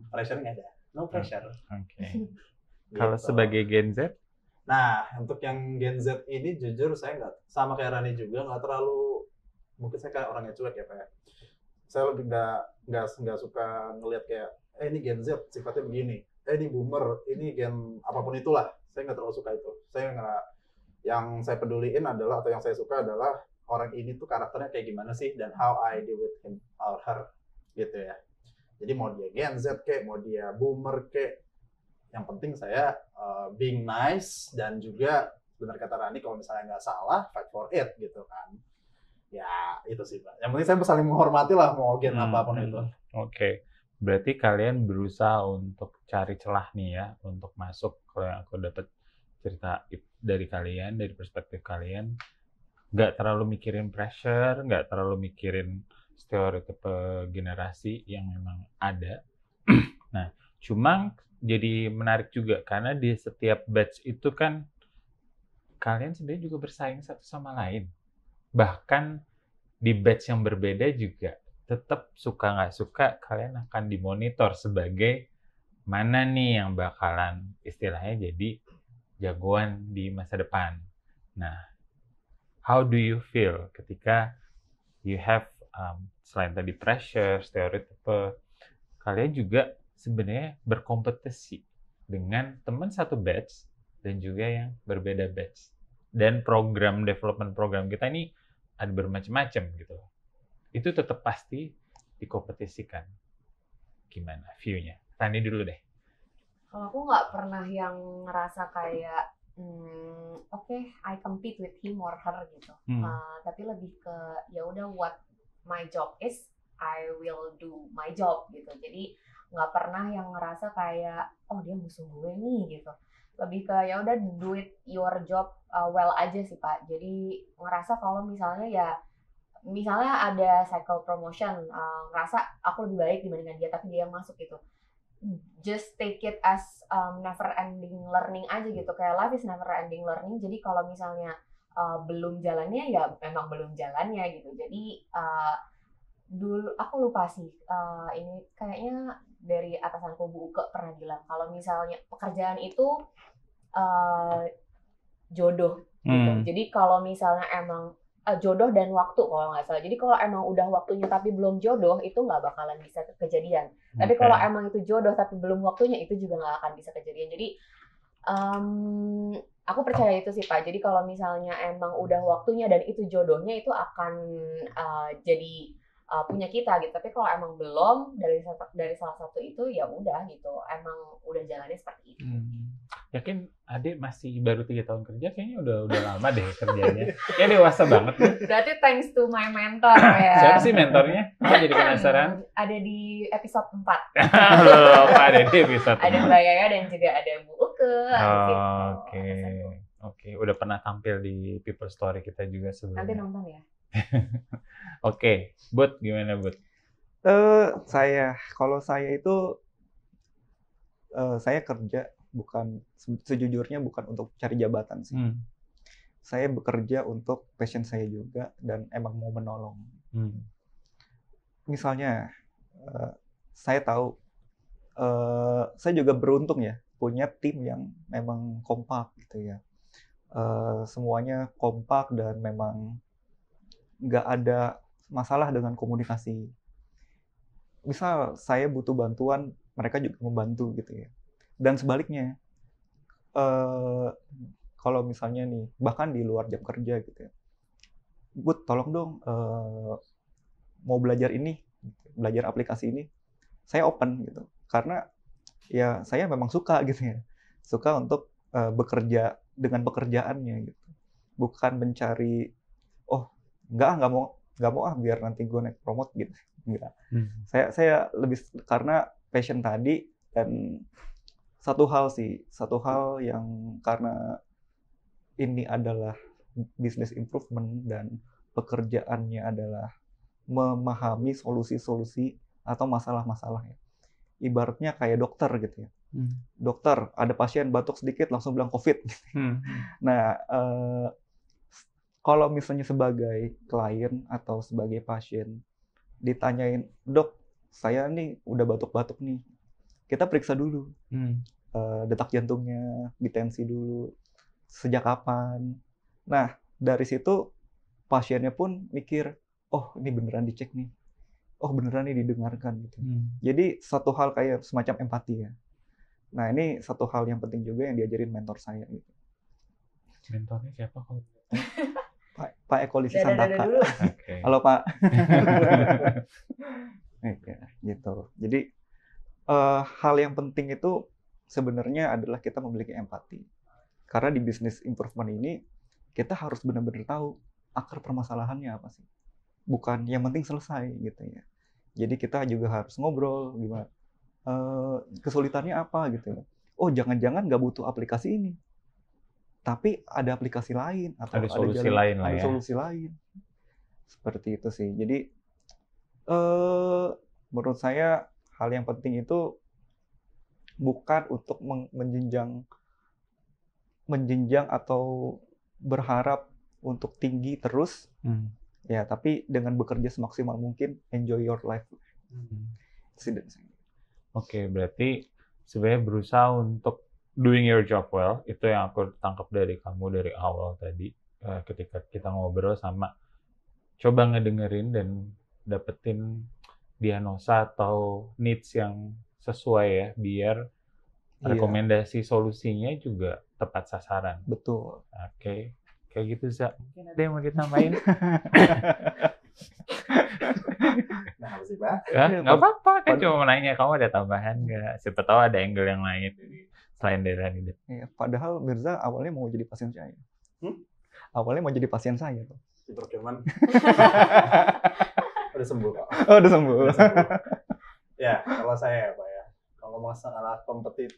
Pressure nggak ada, no pressure. Oke. Kalau sebagai Gen Z? Nah, untuk yang Gen Z ini jujur saya nggak, sama kayak Rani juga, nggak terlalu, mungkin saya kayak orangnya cuek ya Pak. Saya lebih nggak suka ngelihat kayak, ini Gen Z sifatnya begini, ini boomer, ini Gen apapun itulah. Saya nggak terlalu suka itu. Yang saya peduliin adalah, atau yang saya suka adalah orang ini tuh karakternya kayak gimana sih, dan how I deal with him or her gitu ya. Jadi mau dia Gen Z kayak, mau dia boomer kayak, yang penting saya being nice, dan juga benar kata Rani, kalau misalnya nggak salah fight for it gitu kan. Ya itu sih Pak. Yang penting saya saling menghormati lah, mau gen apapun itu. Oke. Berarti kalian berusaha untuk cari celah nih ya untuk masuk. Kalau yang aku dapat cerita dari kalian, dari perspektif kalian, nggak terlalu mikirin pressure, nggak terlalu mikirin stereotipe generasi yang memang ada. Nah, cuma jadi menarik juga karena di setiap batch itu kan kalian sebenarnya juga bersaing satu sama lain. Bahkan di batch yang berbeda juga tetap suka nggak suka kalian akan dimonitor sebagai mana nih yang bakalan istilahnya jadi jagoan di masa depan. Nah, how do you feel ketika you have selain tadi pressure, stereotype, kalian juga sebenarnya berkompetisi dengan teman satu batch dan juga yang berbeda batch. Dan program development program kita ini ada bermacam-macam gitu. Itu tetap pasti dikompetisikan. Gimana view-nya? Rani dulu deh. Kalau aku nggak pernah yang ngerasa kayak okay, I compete with him or her gitu. Tapi lebih ke ya udah, what my job is, I will do my job gitu. Jadi nggak pernah yang ngerasa kayak oh dia musuh gue nih gitu. Lebih ke ya udah do it your job well aja sih Pak. Jadi ngerasa kalau misalnya ada cycle promotion, ngerasa aku lebih baik dibandingkan dia tapi dia yang masuk gitu. Just take it as never ending learning aja gitu. Kayak life is never ending learning. Jadi kalau misalnya belum jalannya ya memang belum jalannya gitu. Jadi dulu aku lupa sih, ini kayaknya dari atasanku Bu Uke pernah bilang kalau misalnya pekerjaan itu jodoh gitu. Jadi kalau misalnya emang jodoh dan waktu kalau nggak salah. Jadi kalau emang udah waktunya tapi belum jodoh itu nggak bakalan bisa kejadian. Tapi kalau emang itu jodoh tapi belum waktunya itu juga nggak akan bisa kejadian. Jadi aku percaya itu sih Pak. Jadi kalau misalnya emang udah waktunya dan itu jodohnya itu akan jadi punya kita gitu. Tapi kalau emang belum dari salah satu itu ya udah gitu. Emang udah jalannya seperti itu. Yakin adik masih baru 3 tahun kerja, kayaknya udah lama deh kerjanya. Kayak dewasa banget nih. Berarti thanks to my mentor ya. Siapa sih mentornya? Aku jadi penasaran. Ada di episode 4. Loh, Pak ada di episode 4. Ada Mbak Yaya dan juga ada Bu Uke. Oke. Udah pernah tampil di People Story kita juga sebelumnya. Nanti nonton ya. Oke, Bud, gimana Bud? Kalau saya itu saya kerja sejujurnya bukan untuk cari jabatan sih. Saya bekerja untuk passion saya juga dan emang mau menolong. Misalnya saya tahu saya juga beruntung ya punya tim yang memang kompak gitu ya. Semuanya kompak dan memang nggak ada masalah dengan komunikasi. Misal saya butuh bantuan, mereka juga membantu gitu ya. Dan sebaliknya, kalau misalnya nih, bahkan di luar jam kerja gitu ya, Bud, tolong dong mau belajar ini, belajar aplikasi ini, saya open gitu. Karena ya saya memang suka gitu ya, suka untuk bekerja dengan pekerjaannya gitu, bukan mencari nggak mau biar nanti gue naik promote gitu, enggak. Saya lebih karena passion tadi, dan satu hal yang karena ini adalah business improvement dan pekerjaannya adalah memahami solusi-solusi atau masalah-masalahnya. Ibaratnya kayak dokter gitu ya. Dokter, ada pasien batuk sedikit langsung bilang COVID. Nah, kalau misalnya sebagai klien atau sebagai pasien ditanyain, dok, saya nih udah batuk-batuk nih, kita periksa dulu detak jantungnya, ditensi dulu, sejak kapan. Nah, dari situ pasiennya pun mikir, oh ini beneran dicek nih, oh beneran nih didengarkan gitu. Jadi satu hal kayak semacam empati ya. Nah, ini satu hal yang penting juga yang diajarin mentor saya gitu. Mentornya siapa kalau? Pak Eko Lisi Santaka. Okay. Halo Pak. Gitu. Jadi hal yang penting itu sebenarnya adalah kita memiliki empati. Karena di business improvement ini kita harus benar-benar tahu akar permasalahannya apa sih. Bukan yang penting selesai gitu ya. Jadi kita juga harus ngobrol gimana. Kesulitannya apa gitu. Oh, jangan-jangan nggak butuh aplikasi ini, tapi ada aplikasi lain atau ada solusi lain lah ya. Solusi lain. Seperti itu sih. Jadi menurut saya hal yang penting itu bukan untuk menjenjang atau berharap untuk tinggi terus, ya, tapi dengan bekerja semaksimal mungkin, enjoy your life. Oke, berarti sebenarnya berusaha untuk doing your job well, itu yang aku tangkap dari kamu dari awal tadi, ketika kita ngobrol sama coba ngedengerin dan dapetin diagnosa atau needs yang sesuai ya, biar rekomendasi solusinya juga tepat sasaran. Betul. Oke, kayak gitu Za. Mungkin ada yang mau ditambahin? Nah, apa sih Pak? Ya, nggak apa-apa, kan cuma nanya kamu ada tambahan nggak? Siapa tahu ada angle yang lain selain dari Rani. Ya, padahal Mirza awalnya mau jadi pasien saya. Awalnya mau jadi pasien saya tuh. Di procurement. Udah sembuh Pak. Oh, udah sembuh. Ya, kalau saya Pak ya, kalau masalah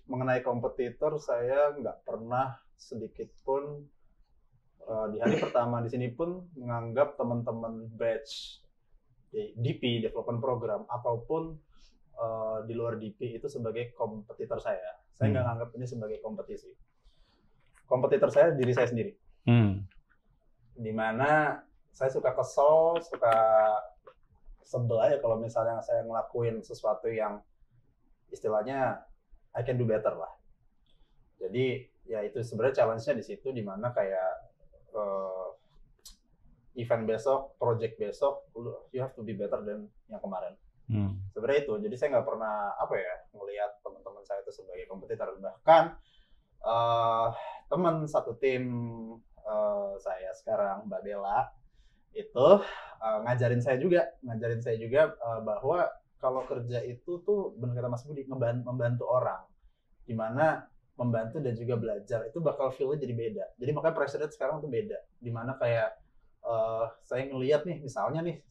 mengenai kompetitor, saya nggak pernah sedikit pun di hari pertama di sini pun menganggap teman-teman batch DP, development program, ataupun di luar DP itu sebagai kompetitor saya. Saya nggak anggap ini sebagai kompetisi. Kompetitor saya diri saya sendiri. Dimana saya suka kesel, suka sebel aja kalau misalnya saya ngelakuin sesuatu yang istilahnya I can do better lah. Jadi ya itu sebenarnya challenge-nya di situ, dimana kayak event besok, project besok, you have to be better than yang kemarin. Sebenarnya itu. Jadi saya nggak pernah ngelihat teman-teman saya itu sebagai kompetitor. Bahkan teman satu tim saya sekarang, Mbak Bella, itu ngajarin saya juga bahwa kalau kerja itu tuh benar kata Mas Budi, membantu orang, dimana membantu dan juga belajar itu bakal feel-nya jadi beda. Jadi makanya pressure sekarang tuh beda, dimana kayak saya ngelihat nih misalnya nih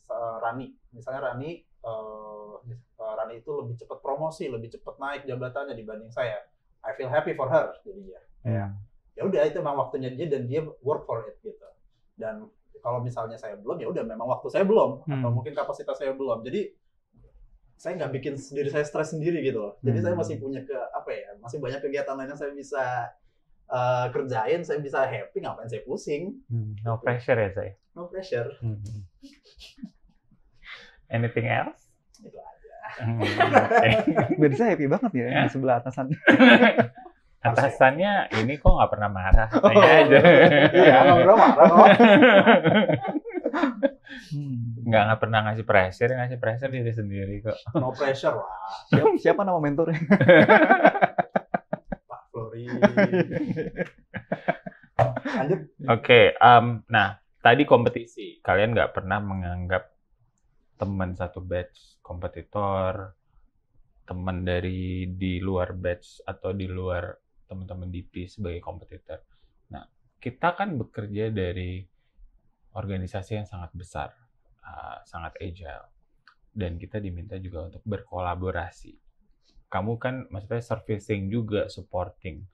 Rani itu lebih cepat promosi, lebih cepat naik jabatannya dibanding saya. I feel happy for her jadinya. Ya udah, itu memang waktunya dia dan dia work for it gitu. Dan kalau misalnya saya belum, ya udah memang waktu saya belum, atau mungkin kapasitas saya belum. Jadi saya nggak bikin diri saya stres sendiri gitu loh. Jadi saya masih punya masih banyak kegiatan lain yang saya bisa kerjain, saya bisa happy, ngapain saya pusing. No pressure ya saya. No pressure. Anything else? Itu aja. Biar saya happy banget ya di sebelah atasan. Atasannya ini kok nggak pernah marah, tanya aja. Iya, nggak pernah marah kok. Nggak pernah ngasih pressure diri sendiri kok. No pressure lah. Siapa nama mentornya? Pak Flori. Lanjut. Oke, nah tadi kompetisi. Kalian nggak pernah menganggap teman satu batch kompetitor, teman dari di luar batch atau di luar teman-teman DP sebagai kompetitor. Nah, kita kan bekerja dari organisasi yang sangat besar, sangat agile, dan kita diminta juga untuk berkolaborasi. Kamu kan maksudnya servicing juga, supporting.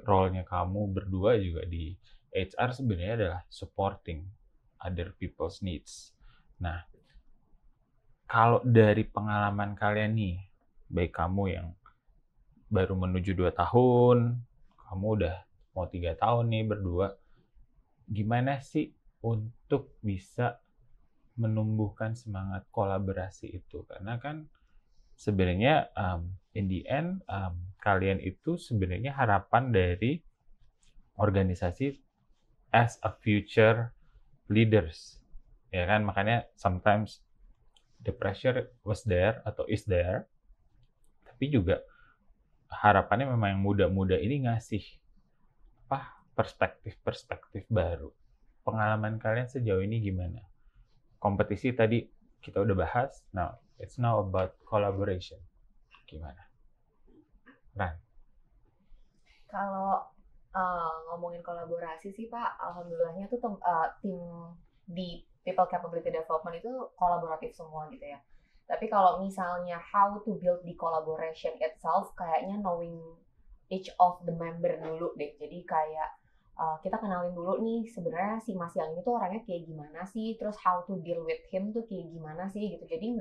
Role-nya kamu berdua juga di HR sebenarnya adalah supporting other people's needs. Nah, kalau dari pengalaman kalian nih, baik kamu yang baru menuju 2 tahun, kamu udah mau 3 tahun nih berdua, gimana sih untuk bisa menumbuhkan semangat kolaborasi itu? Karena kan sebenarnya in the end kalian itu sebenarnya harapan dari organisasi as a future leaders, ya kan? Makanya sometimes the pressure was there atau is there, tapi juga harapannya memang yang muda-muda ini ngasih perspektif baru. Pengalaman kalian sejauh ini gimana? Kompetisi tadi kita udah bahas, now it's now about collaboration. Gimana? Ran? Kalau ngomongin kolaborasi sih Pak, alhamdulillahnya tuh tim di People Capability Development itu kolaboratif semua gitu ya. Tapi kalau misalnya how to build the collaboration itself, kayaknya knowing each of the member dulu deh. Jadi kayak kita kenalin dulu nih sebenarnya si Mas yang ini tuh orangnya kayak gimana sih, terus how to deal with him tuh kayak gimana sih gitu. Jadi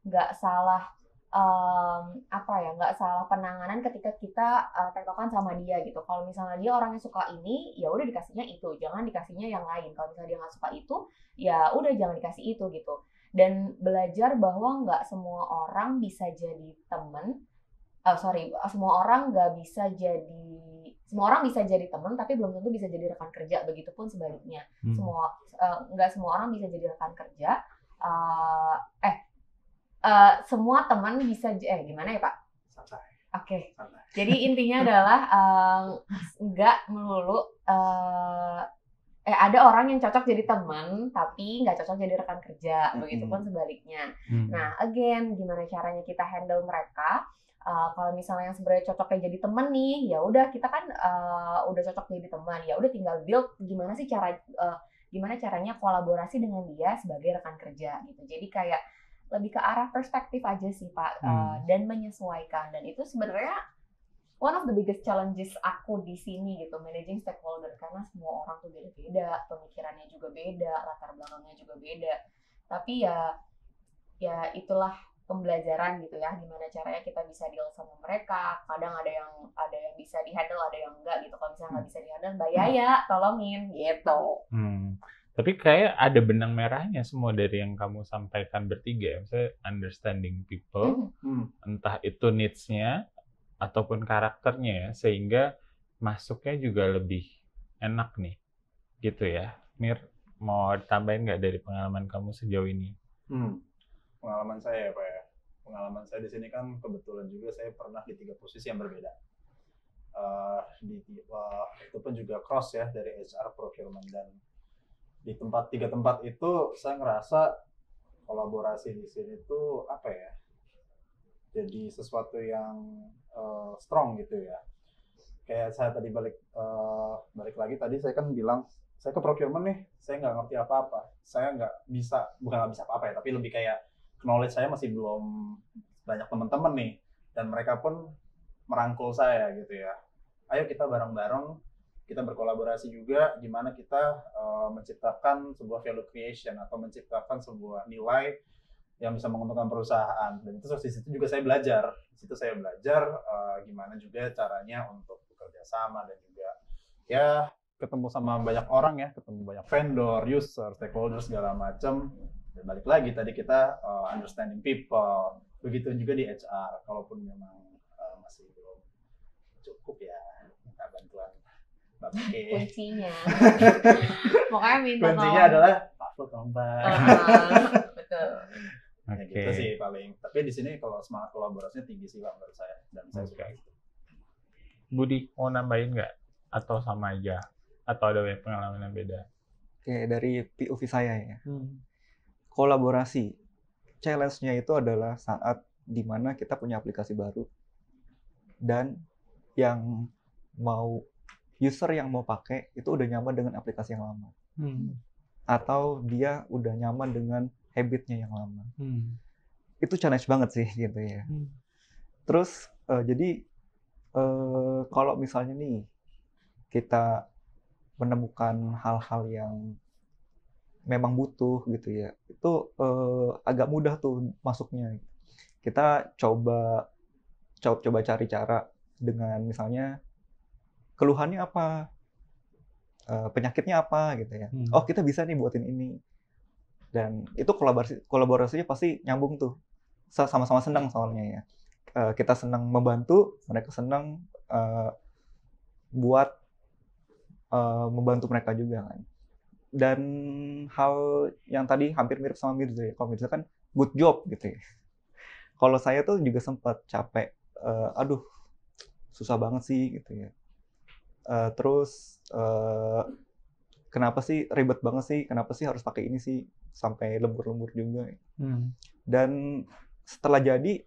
nggak salah nggak salah penanganan ketika kita tektokan sama dia gitu. Kalau misalnya dia orangnya suka ini, ya udah dikasihnya itu, jangan dikasihnya yang lain. Kalau misalnya dia nggak suka itu, ya udah jangan dikasih itu gitu. Dan belajar bahwa nggak semua orang bisa jadi teman. Semua orang bisa jadi teman, tapi belum tentu bisa jadi rekan kerja. Begitupun sebaliknya. Nggak semua orang bisa jadi rekan kerja. Semua teman bisa gimana ya Pak? Santai. Oke. Jadi intinya adalah nggak melulu ada orang yang cocok jadi teman tapi nggak cocok jadi rekan kerja. Begitupun sebaliknya. Nah, again, gimana caranya kita handle mereka? Kalau misalnya yang sebenarnya cocoknya jadi teman nih, ya udah kita kan udah cocok jadi teman. Ya udah tinggal build gimana caranya kolaborasi dengan dia sebagai rekan kerja gitu. Jadi kayak lebih ke arah perspektif aja sih Pak, dan menyesuaikan. Dan itu sebenarnya one of the biggest challenges aku di sini gitu, managing stakeholder, karena semua orang tuh beda-beda, pemikirannya juga beda, latar belakangnya juga beda. Tapi ya itulah pembelajaran gitu ya, gimana caranya kita bisa deal sama mereka. Kadang ada yang bisa dihandle, ada yang enggak gitu. Kalau misalnya nggak bisa dihandle, Mbak Yaya tolongin gitu. Tapi kayak ada benang merahnya semua dari yang kamu sampaikan bertiga ya. Misalnya understanding people, entah itu needs-nya ataupun karakternya ya, sehingga masuknya juga lebih enak nih. Gitu ya. Mir, mau ditambahin nggak dari pengalaman kamu sejauh ini? Pengalaman saya ya Pak ya. Pengalaman saya di sini kan kebetulan juga saya pernah di 3 posisi yang berbeda. Itu pun juga cross ya, dari HR, procurement, dan di 3 tempat itu saya ngerasa kolaborasi di sini tuh jadi sesuatu yang strong gitu ya. Kayak saya tadi balik lagi tadi saya kan bilang saya ke procurement nih, saya nggak ngerti apa-apa, saya bukan nggak bisa apa-apa ya, tapi lebih kayak knowledge saya masih belum banyak teman-teman nih, dan mereka pun merangkul saya gitu ya. Ayo kita bareng-bareng, kita berkolaborasi juga gimana kita menciptakan sebuah value creation atau menciptakan sebuah nilai yang bisa menguntungkan perusahaan. Dan itu di situ juga saya belajar. Di situ saya belajar gimana juga caranya untuk bekerja sama, dan juga ya ketemu sama banyak orang ya, ketemu banyak vendor, user, stakeholder segala macam. Dan balik lagi tadi kita understanding people. Begitu juga di HR, kalaupun memang masih belum cukup ya. Kuncinya. Pokoknya minta kuncinya adalah Pavlo Kompas. Betul. Ya gitu sih paling. Tapi di sini kalau semangat kolaborasinya tinggi sih Pak menurut saya, dan saya suka itu. Budi mau nambahin nggak? Atau sama aja? Atau ada pengalaman yang beda? Oke, dari POV saya ya. Kolaborasi. Challenge-nya itu adalah saat dimana kita punya aplikasi baru dan yang user yang mau pakai itu udah nyaman dengan aplikasi yang lama. Atau dia udah nyaman dengan habitnya yang lama. Itu challenge banget sih gitu ya. Terus jadi kalau misalnya nih kita menemukan hal-hal yang memang butuh gitu ya, itu agak mudah tuh masuknya. Kita coba cari cara dengan misalnya keluhannya apa, penyakitnya apa gitu ya. Oh kita bisa nih buatin ini. Dan itu kolaborasinya pasti nyambung tuh. Sama-sama senang soalnya ya. Kita senang membantu, mereka senang buat membantu mereka juga kan. Dan hal yang tadi hampir mirip sama Mirza ya. Kalau Mirza kan good job gitu ya. Kalau saya tuh juga sempat capek. Aduh, susah banget sih gitu ya. Terus kenapa sih ribet banget sih? Kenapa sih harus pakai ini sih? Sampai lembur-lembur juga. Dan setelah jadi,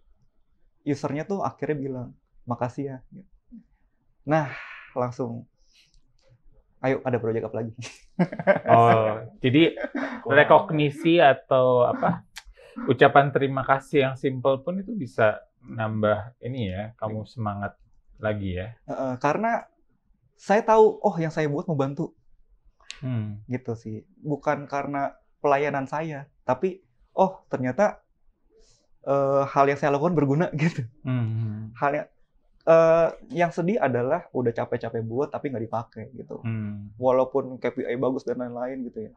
usernya tuh akhirnya bilang, makasih ya. Nah, langsung, ayo ada proyek apa lagi? Oh, jadi rekognisi atau apa? Ucapan terima kasih yang simple pun itu bisa nambah ini ya, kamu semangat lagi ya. Karena saya tahu, oh yang saya buat membantu. Gitu sih. Bukan karena pelayanan saya, tapi oh ternyata hal yang saya lakukan berguna gitu. Hal yang sedih adalah udah capek-capek buat tapi nggak dipakai gitu. Walaupun KPI bagus dan lain-lain gitu ya.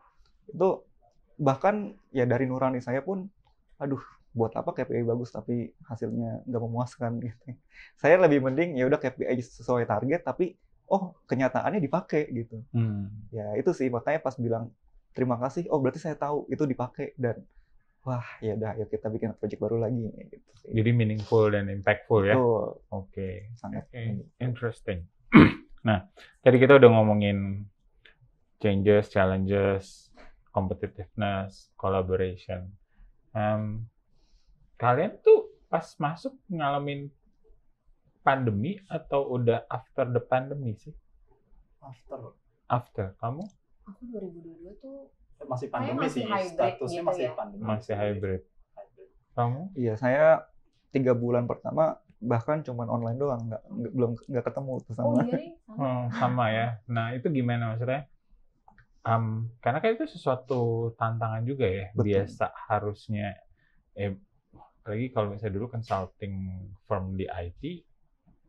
Itu bahkan ya dari nurani saya pun, aduh buat apa KPI bagus tapi hasilnya nggak memuaskan gitu. Saya lebih mending ya udah KPI sesuai target tapi oh kenyataannya dipakai gitu. Ya itu sih makanya pas bilang terima kasih, oh berarti saya tahu itu dipakai dan wah ya udah yuk kita bikin project baru lagi gitu sih. Jadi meaningful dan impactful ya. Oke. Sangat interesting. Nah, tadi kita udah ngomongin changes, challenges, competitiveness, collaboration. Kalian tuh pas masuk ngalamin pandemi atau udah after the pandemi sih? After. Kamu? Aku 2022 tuh masih pandemi sih, statusnya gitu masih ya? Pandemi. Masih hybrid. Kamu? Iya, saya 3 bulan pertama bahkan cuman online doang, nggak ketemu tuh sama. Sama ya. Nah itu gimana maksudnya? Karena kan itu sesuatu tantangan juga ya. Betul. Biasa harusnya, apalagi kalau misalnya dulu consulting firm di IT,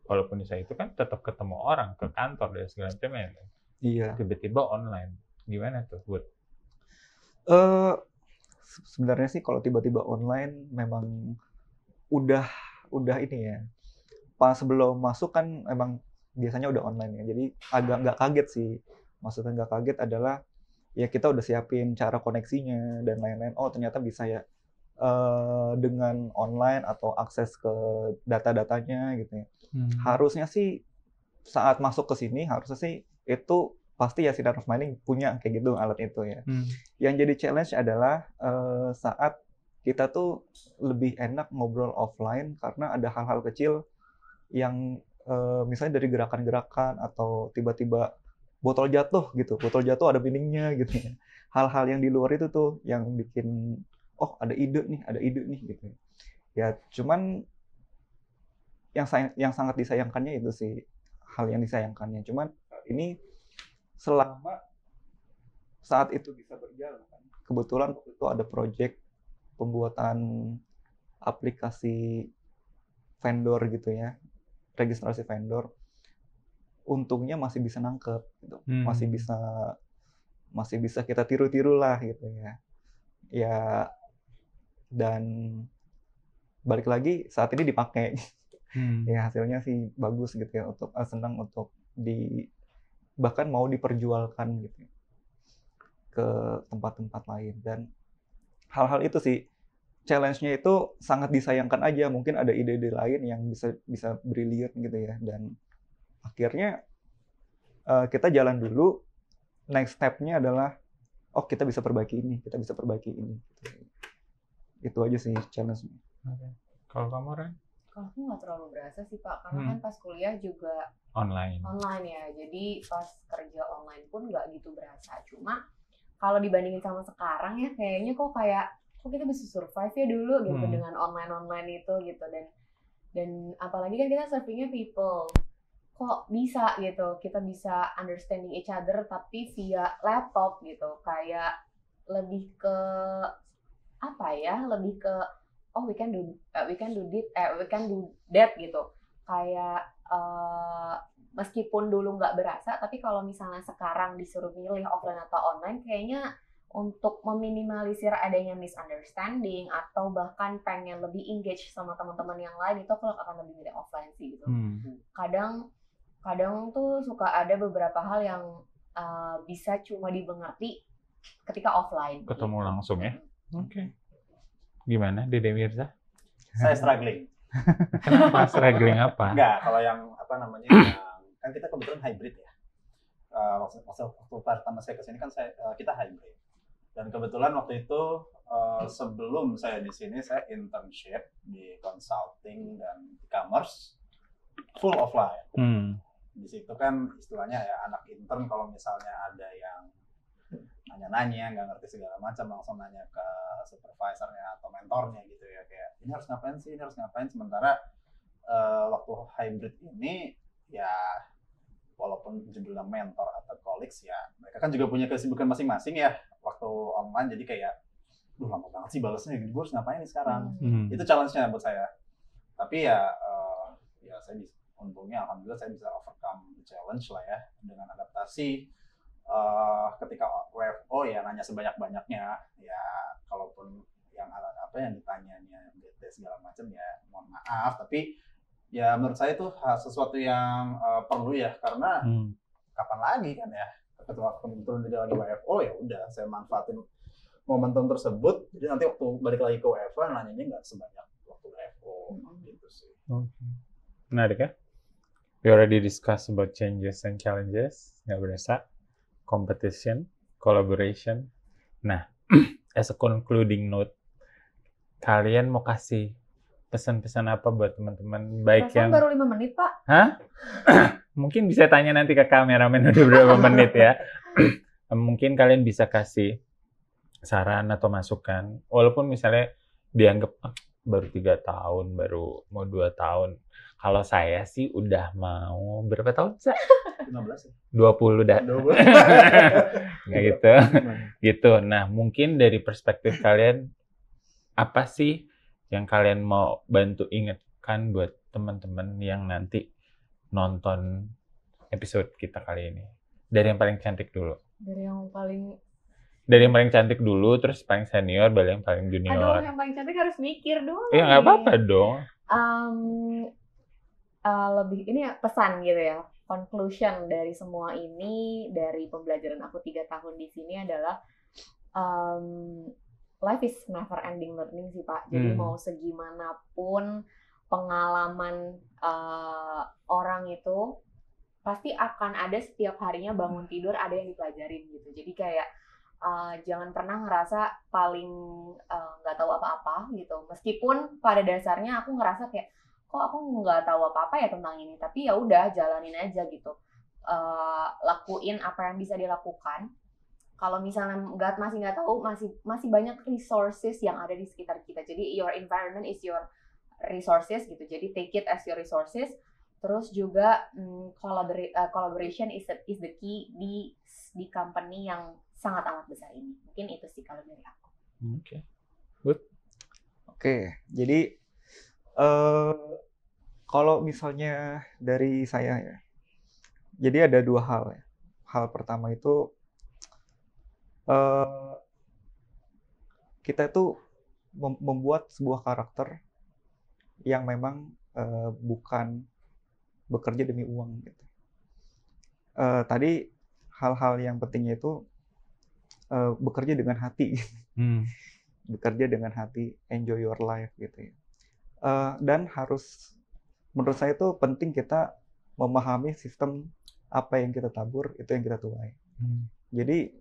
walaupun saya itu kan tetap ketemu orang ke kantor dan segala macam ya. Iya. Tiba-tiba online, gimana tuh buat? Sebenarnya sih kalau tiba-tiba online memang udah ini ya. Pas sebelum masuk kan emang biasanya udah online ya. Jadi agak nggak kaget sih. Maksudnya nggak kaget adalah ya kita udah siapin cara koneksinya dan lain-lain. Oh ternyata bisa ya dengan online atau akses ke data-datanya gitu ya. Harusnya sih saat masuk ke sini harusnya sih itu pasti ya Sinar Mining punya kayak gitu alat itu ya. Yang jadi challenge adalah saat kita tuh lebih enak ngobrol offline karena ada hal-hal kecil yang misalnya dari gerakan-gerakan atau tiba-tiba botol jatuh gitu. Botol jatuh ada meaningnya gitu ya. Hal-hal yang di luar itu tuh yang bikin oh ada ide nih gitu. Ya cuman yang sangat disayangkannya itu sih hal yang disayangkannya. Cuman ini selama saat itu bisa berjalan, kebetulan itu ada project pembuatan aplikasi vendor gitu ya, registrasi vendor. Untungnya masih bisa nangkep, gitu. masih bisa kita tiru-tiru lah gitu ya. Ya dan balik lagi saat ini dipakai. Ya hasilnya sih bagus gitu ya untuk senang untuk bahkan mau diperjualkan gitu ke tempat-tempat lain. Dan hal-hal itu sih challenge-nya itu sangat disayangkan aja. Mungkin ada ide-ide lain yang bisa brilian gitu ya. Dan akhirnya kita jalan dulu. Next step-nya adalah, oh kita bisa perbaiki ini, kita bisa perbaiki ini. Itu aja sih challenge-nya. Okay. Kalau kamu, Ren? Kalau aku nggak terlalu berasa sih Pak, karena kan pas kuliah juga online ya. Jadi pas kerja online pun nggak gitu berasa. Cuma kalau dibandingin sama sekarang ya, kayaknya kok kita bisa survive ya dulu gitu dengan online itu gitu. Dan apalagi kan kita servingnya people, kok bisa gitu, kita bisa understanding each other tapi via laptop gitu, kayak lebih ke apa ya, lebih ke oh we can do that gitu, kayak meskipun dulu nggak berasa, tapi kalau misalnya sekarang disuruh milih offline atau online, kayaknya untuk meminimalisir adanya misunderstanding atau bahkan pengen lebih engage sama teman-teman yang lain, itu aku akan lebih milih offline sih gitu. Kadang tuh suka ada beberapa hal yang bisa cuma dimengerti ketika offline. Ketemu gitu. Langsung ya. Oke. Gimana, Dede Mirza? Saya struggling. Kenapa struggling apa? Enggak, kalau yang apa namanya, kan kita kebetulan hybrid ya. Waktu pertama saya kesini kan kita hybrid. Dan kebetulan waktu itu sebelum saya di sini saya internship di consulting dan e-commerce full offline. Di situ kan istilahnya ya anak intern kalau misalnya ada yang nanya-nanya nggak ngerti segala macam langsung nanya ke supervisornya atau mentornya gitu ya, kayak ini harus ngapain sih, ini harus ngapain. Sementara waktu hybrid ini ya walaupun judulnya mentor atau colleagues ya mereka kan juga punya kesibukan masing-masing ya waktu online, jadi kayak lama banget sih balasnya, gue harus ngapain nih sekarang. Itu challenge-nya buat saya. Tapi ya saya bisa, untungnya alhamdulillah saya bisa overcome the challenge lah ya dengan adaptasi. Ketika WFO ya nanya sebanyak-banyaknya ya, kalaupun yang apa yang ditanyanya bete segala macam ya mohon maaf, tapi ya menurut saya itu sesuatu yang perlu ya, karena kapan lagi kan ya kebetulan jadi lagi WFO, ya udah saya manfaatin momentum tersebut, jadi nanti waktu balik lagi ke WFO nanyanya nggak sebanyak waktu WFO gitu sih. Menarik ya. We already discussed about changes and challenges, nggak berasa, competition, collaboration. Nah, as a concluding note, kalian mau kasih pesan-pesan apa buat teman-teman baik yang baru 5 menit Pak? Hah? Mungkin bisa tanya nanti ke kameramen udah berapa menit ya. Mungkin kalian bisa kasih saran atau masukan, walaupun misalnya dianggap baru 3 tahun, baru mau 2 tahun. Kalau saya sih udah mau berapa tahun sih? 15 ya? 20 dah. 20. Nggak gitu. Gitu. Nah, mungkin dari perspektif kalian, apa sih yang kalian mau bantu ingatkan buat teman-teman yang nanti nonton episode kita kali ini? Dari yang paling cantik dulu. Dari yang paling cantik dulu, terus paling senior, baru yang paling junior. Aduh, yang paling cantik harus mikir dong. Iya, nggak apa-apa dong. Lebih ini ya, pesan gitu ya. Conclusion dari semua ini, dari pembelajaran aku 3 tahun di sini adalah life is never ending learning sih Pak. Jadi mau segimanapun pengalaman orang itu pasti akan ada setiap harinya bangun tidur ada yang dipelajarin gitu. Jadi kayak jangan pernah ngerasa paling nggak tahu apa-apa gitu. Meskipun pada dasarnya aku ngerasa kayak kok aku nggak tahu apa-apa ya tentang ini, tapi ya udah jalanin aja gitu. Lakuin apa yang bisa dilakukan. Kalau misalnya masih nggak tahu, masih banyak resources yang ada di sekitar kita. Jadi your environment is your resources gitu. Jadi take it as your resources. Terus juga collaboration is the key di company yang sangat amat besar ini. Mungkin itu sih kalau dari aku. Oke. Good. Oke, jadi kalau misalnya dari saya ya, jadi ada 2 hal ya. Hal pertama itu kita tuh membuat sebuah karakter yang memang bukan bekerja demi uang gitu. tadi hal-hal yang pentingnya itu bekerja dengan hati, bekerja dengan hati, enjoy your life gitu ya. Dan harus, menurut saya itu penting kita memahami sistem apa yang kita tabur itu yang kita tuai. Jadi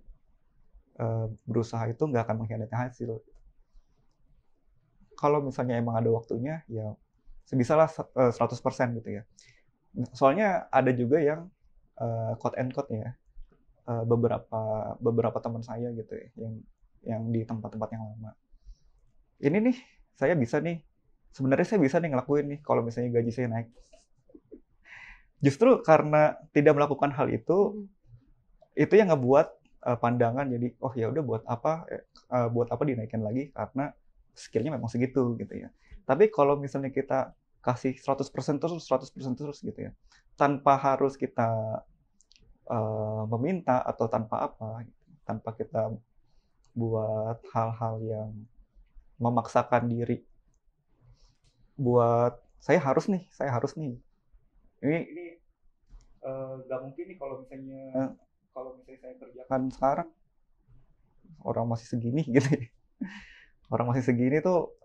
berusaha itu nggak akan mengkhianati hasil. Kalau misalnya emang ada waktunya, ya sebisalah 100% gitu ya. Soalnya ada juga yang quote and quote ya, beberapa teman saya gitu ya, yang di tempat-tempat yang lama. Ini nih, sebenarnya saya bisa nih ngelakuin nih kalau misalnya gaji saya naik. Justru karena tidak melakukan hal itu yang ngebuat pandangan jadi, oh ya udah buat apa dinaikin lagi karena skillnya memang segitu gitu ya. Tapi kalau misalnya kita kasih 100% terus gitu ya, tanpa harus kita meminta atau tanpa kita buat hal-hal yang memaksakan diri buat saya harus nih. Ini nggak mungkin nih kalau misalnya saya kerjakan sekarang orang masih segini gitu ya. Orang masih segini tuh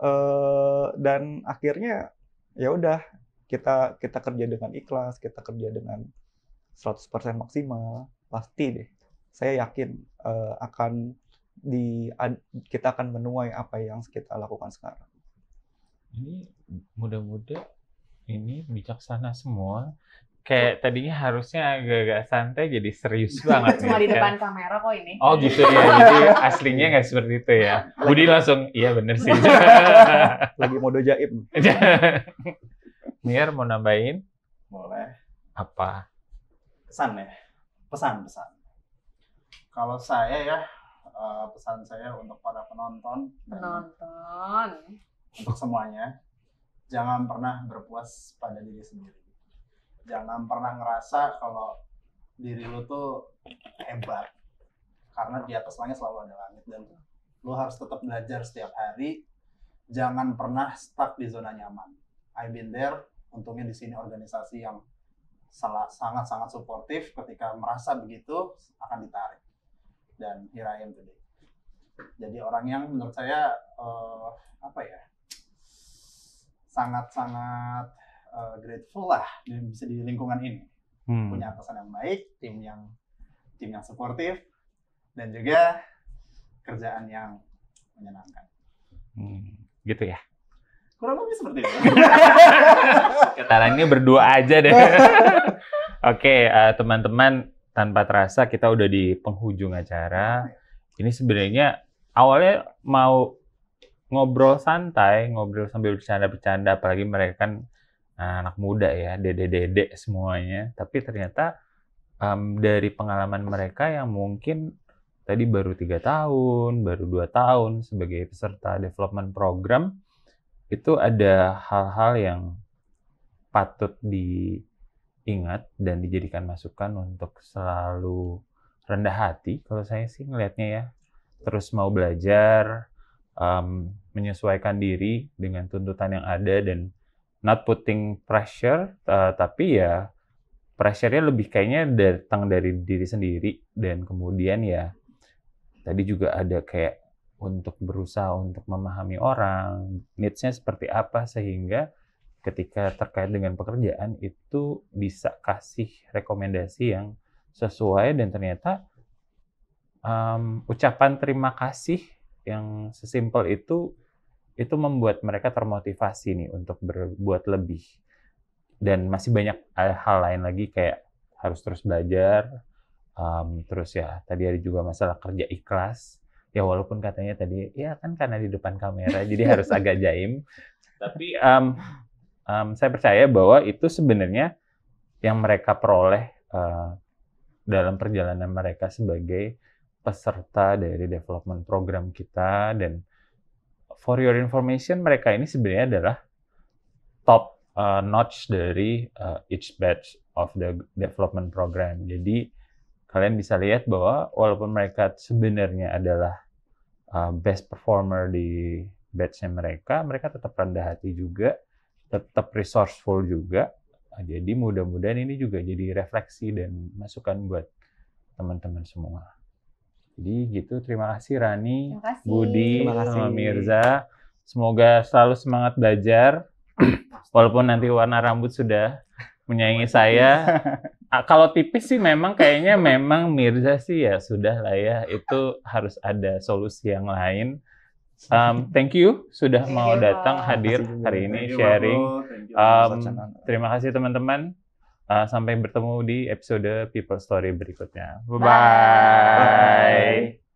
dan akhirnya ya udah kita kerja dengan ikhlas, kita kerja dengan 100% maksimal, pasti deh saya yakin kita akan menuai apa yang kita lakukan sekarang. Ini muda-muda ini bijaksana semua. Kayak tadinya harusnya agak-agak santai jadi serius banget. Cuma di depan kamera kok ini. Oh gitu ya, jadi aslinya nggak seperti itu ya. Budi langsung, iya bener sih. Lagi mode jaim. Niar mau nambahin? Boleh. Apa? Pesan. Kalau saya ya, pesan saya untuk para penonton. Untuk semuanya, jangan pernah berpuas pada diri sendiri. Jangan pernah ngerasa kalau diri lu tuh hebat. Karena di atas langit selalu ada langit. Dan lu harus tetap belajar setiap hari. Jangan pernah stuck di zona nyaman. I've been there. Untungnya di sini organisasi yang sangat-sangat suportif. Ketika merasa begitu, akan ditarik. Dan here I am today. Jadi orang yang menurut saya, sangat-sangat grateful lah bisa di lingkungan ini. Punya atasan yang baik, tim yang suportif, dan juga kerjaan yang menyenangkan. Gitu ya. Kurang lebih seperti itu. Sekarang ini berdua aja deh. Oke, teman-teman, tanpa terasa kita udah di penghujung acara. Ini sebenarnya awalnya mau ngobrol santai, ngobrol sambil bercanda-bercanda, apalagi mereka kan anak muda ya, dede-dede semuanya. Tapi ternyata dari pengalaman mereka yang mungkin tadi baru 3 tahun, baru 2 tahun sebagai peserta development program, itu ada hal-hal yang patut diingat dan dijadikan masukan untuk selalu rendah hati, kalau saya sih ngelihatnya ya. Terus mau belajar, menyesuaikan diri dengan tuntutan yang ada dan not putting pressure, tapi ya pressure-nya lebih kayaknya datang dari diri sendiri dan kemudian ya tadi juga ada kayak untuk berusaha untuk memahami orang, needs-nya seperti apa sehingga ketika terkait dengan pekerjaan itu bisa kasih rekomendasi yang sesuai dan ternyata ucapan terima kasih yang sesimpel itu membuat mereka termotivasi nih untuk berbuat lebih. Dan masih banyak hal lain lagi kayak harus terus belajar, terus ya tadi ada juga masalah kerja ikhlas. Ya walaupun katanya tadi ya kan karena di depan kamera jadi harus agak jaim. Tapi saya percaya bahwa itu sebenarnya yang mereka peroleh dalam perjalanan mereka sebagai peserta dari development program kita. Dan for your information, mereka ini sebenarnya adalah top notch dari each batch of the development program. Jadi kalian bisa lihat bahwa walaupun mereka sebenarnya adalah best performer di batch-nya mereka tetap rendah hati juga, tetap resourceful juga, Jadi mudah-mudahan ini juga jadi refleksi dan masukan buat teman-teman semua. Jadi gitu, terima kasih Rani, Budi, sama Mirza. Semoga selalu semangat belajar, walaupun nanti warna rambut sudah menyaingi saya. Kalau tipis sih memang kayaknya memang Mirza sih ya sudah lah ya, itu harus ada solusi yang lain. Thank you sudah mau datang hadir hari ini sharing. Terima kasih teman-teman. Sampai bertemu di episode People Story berikutnya. Bye-bye. Bye.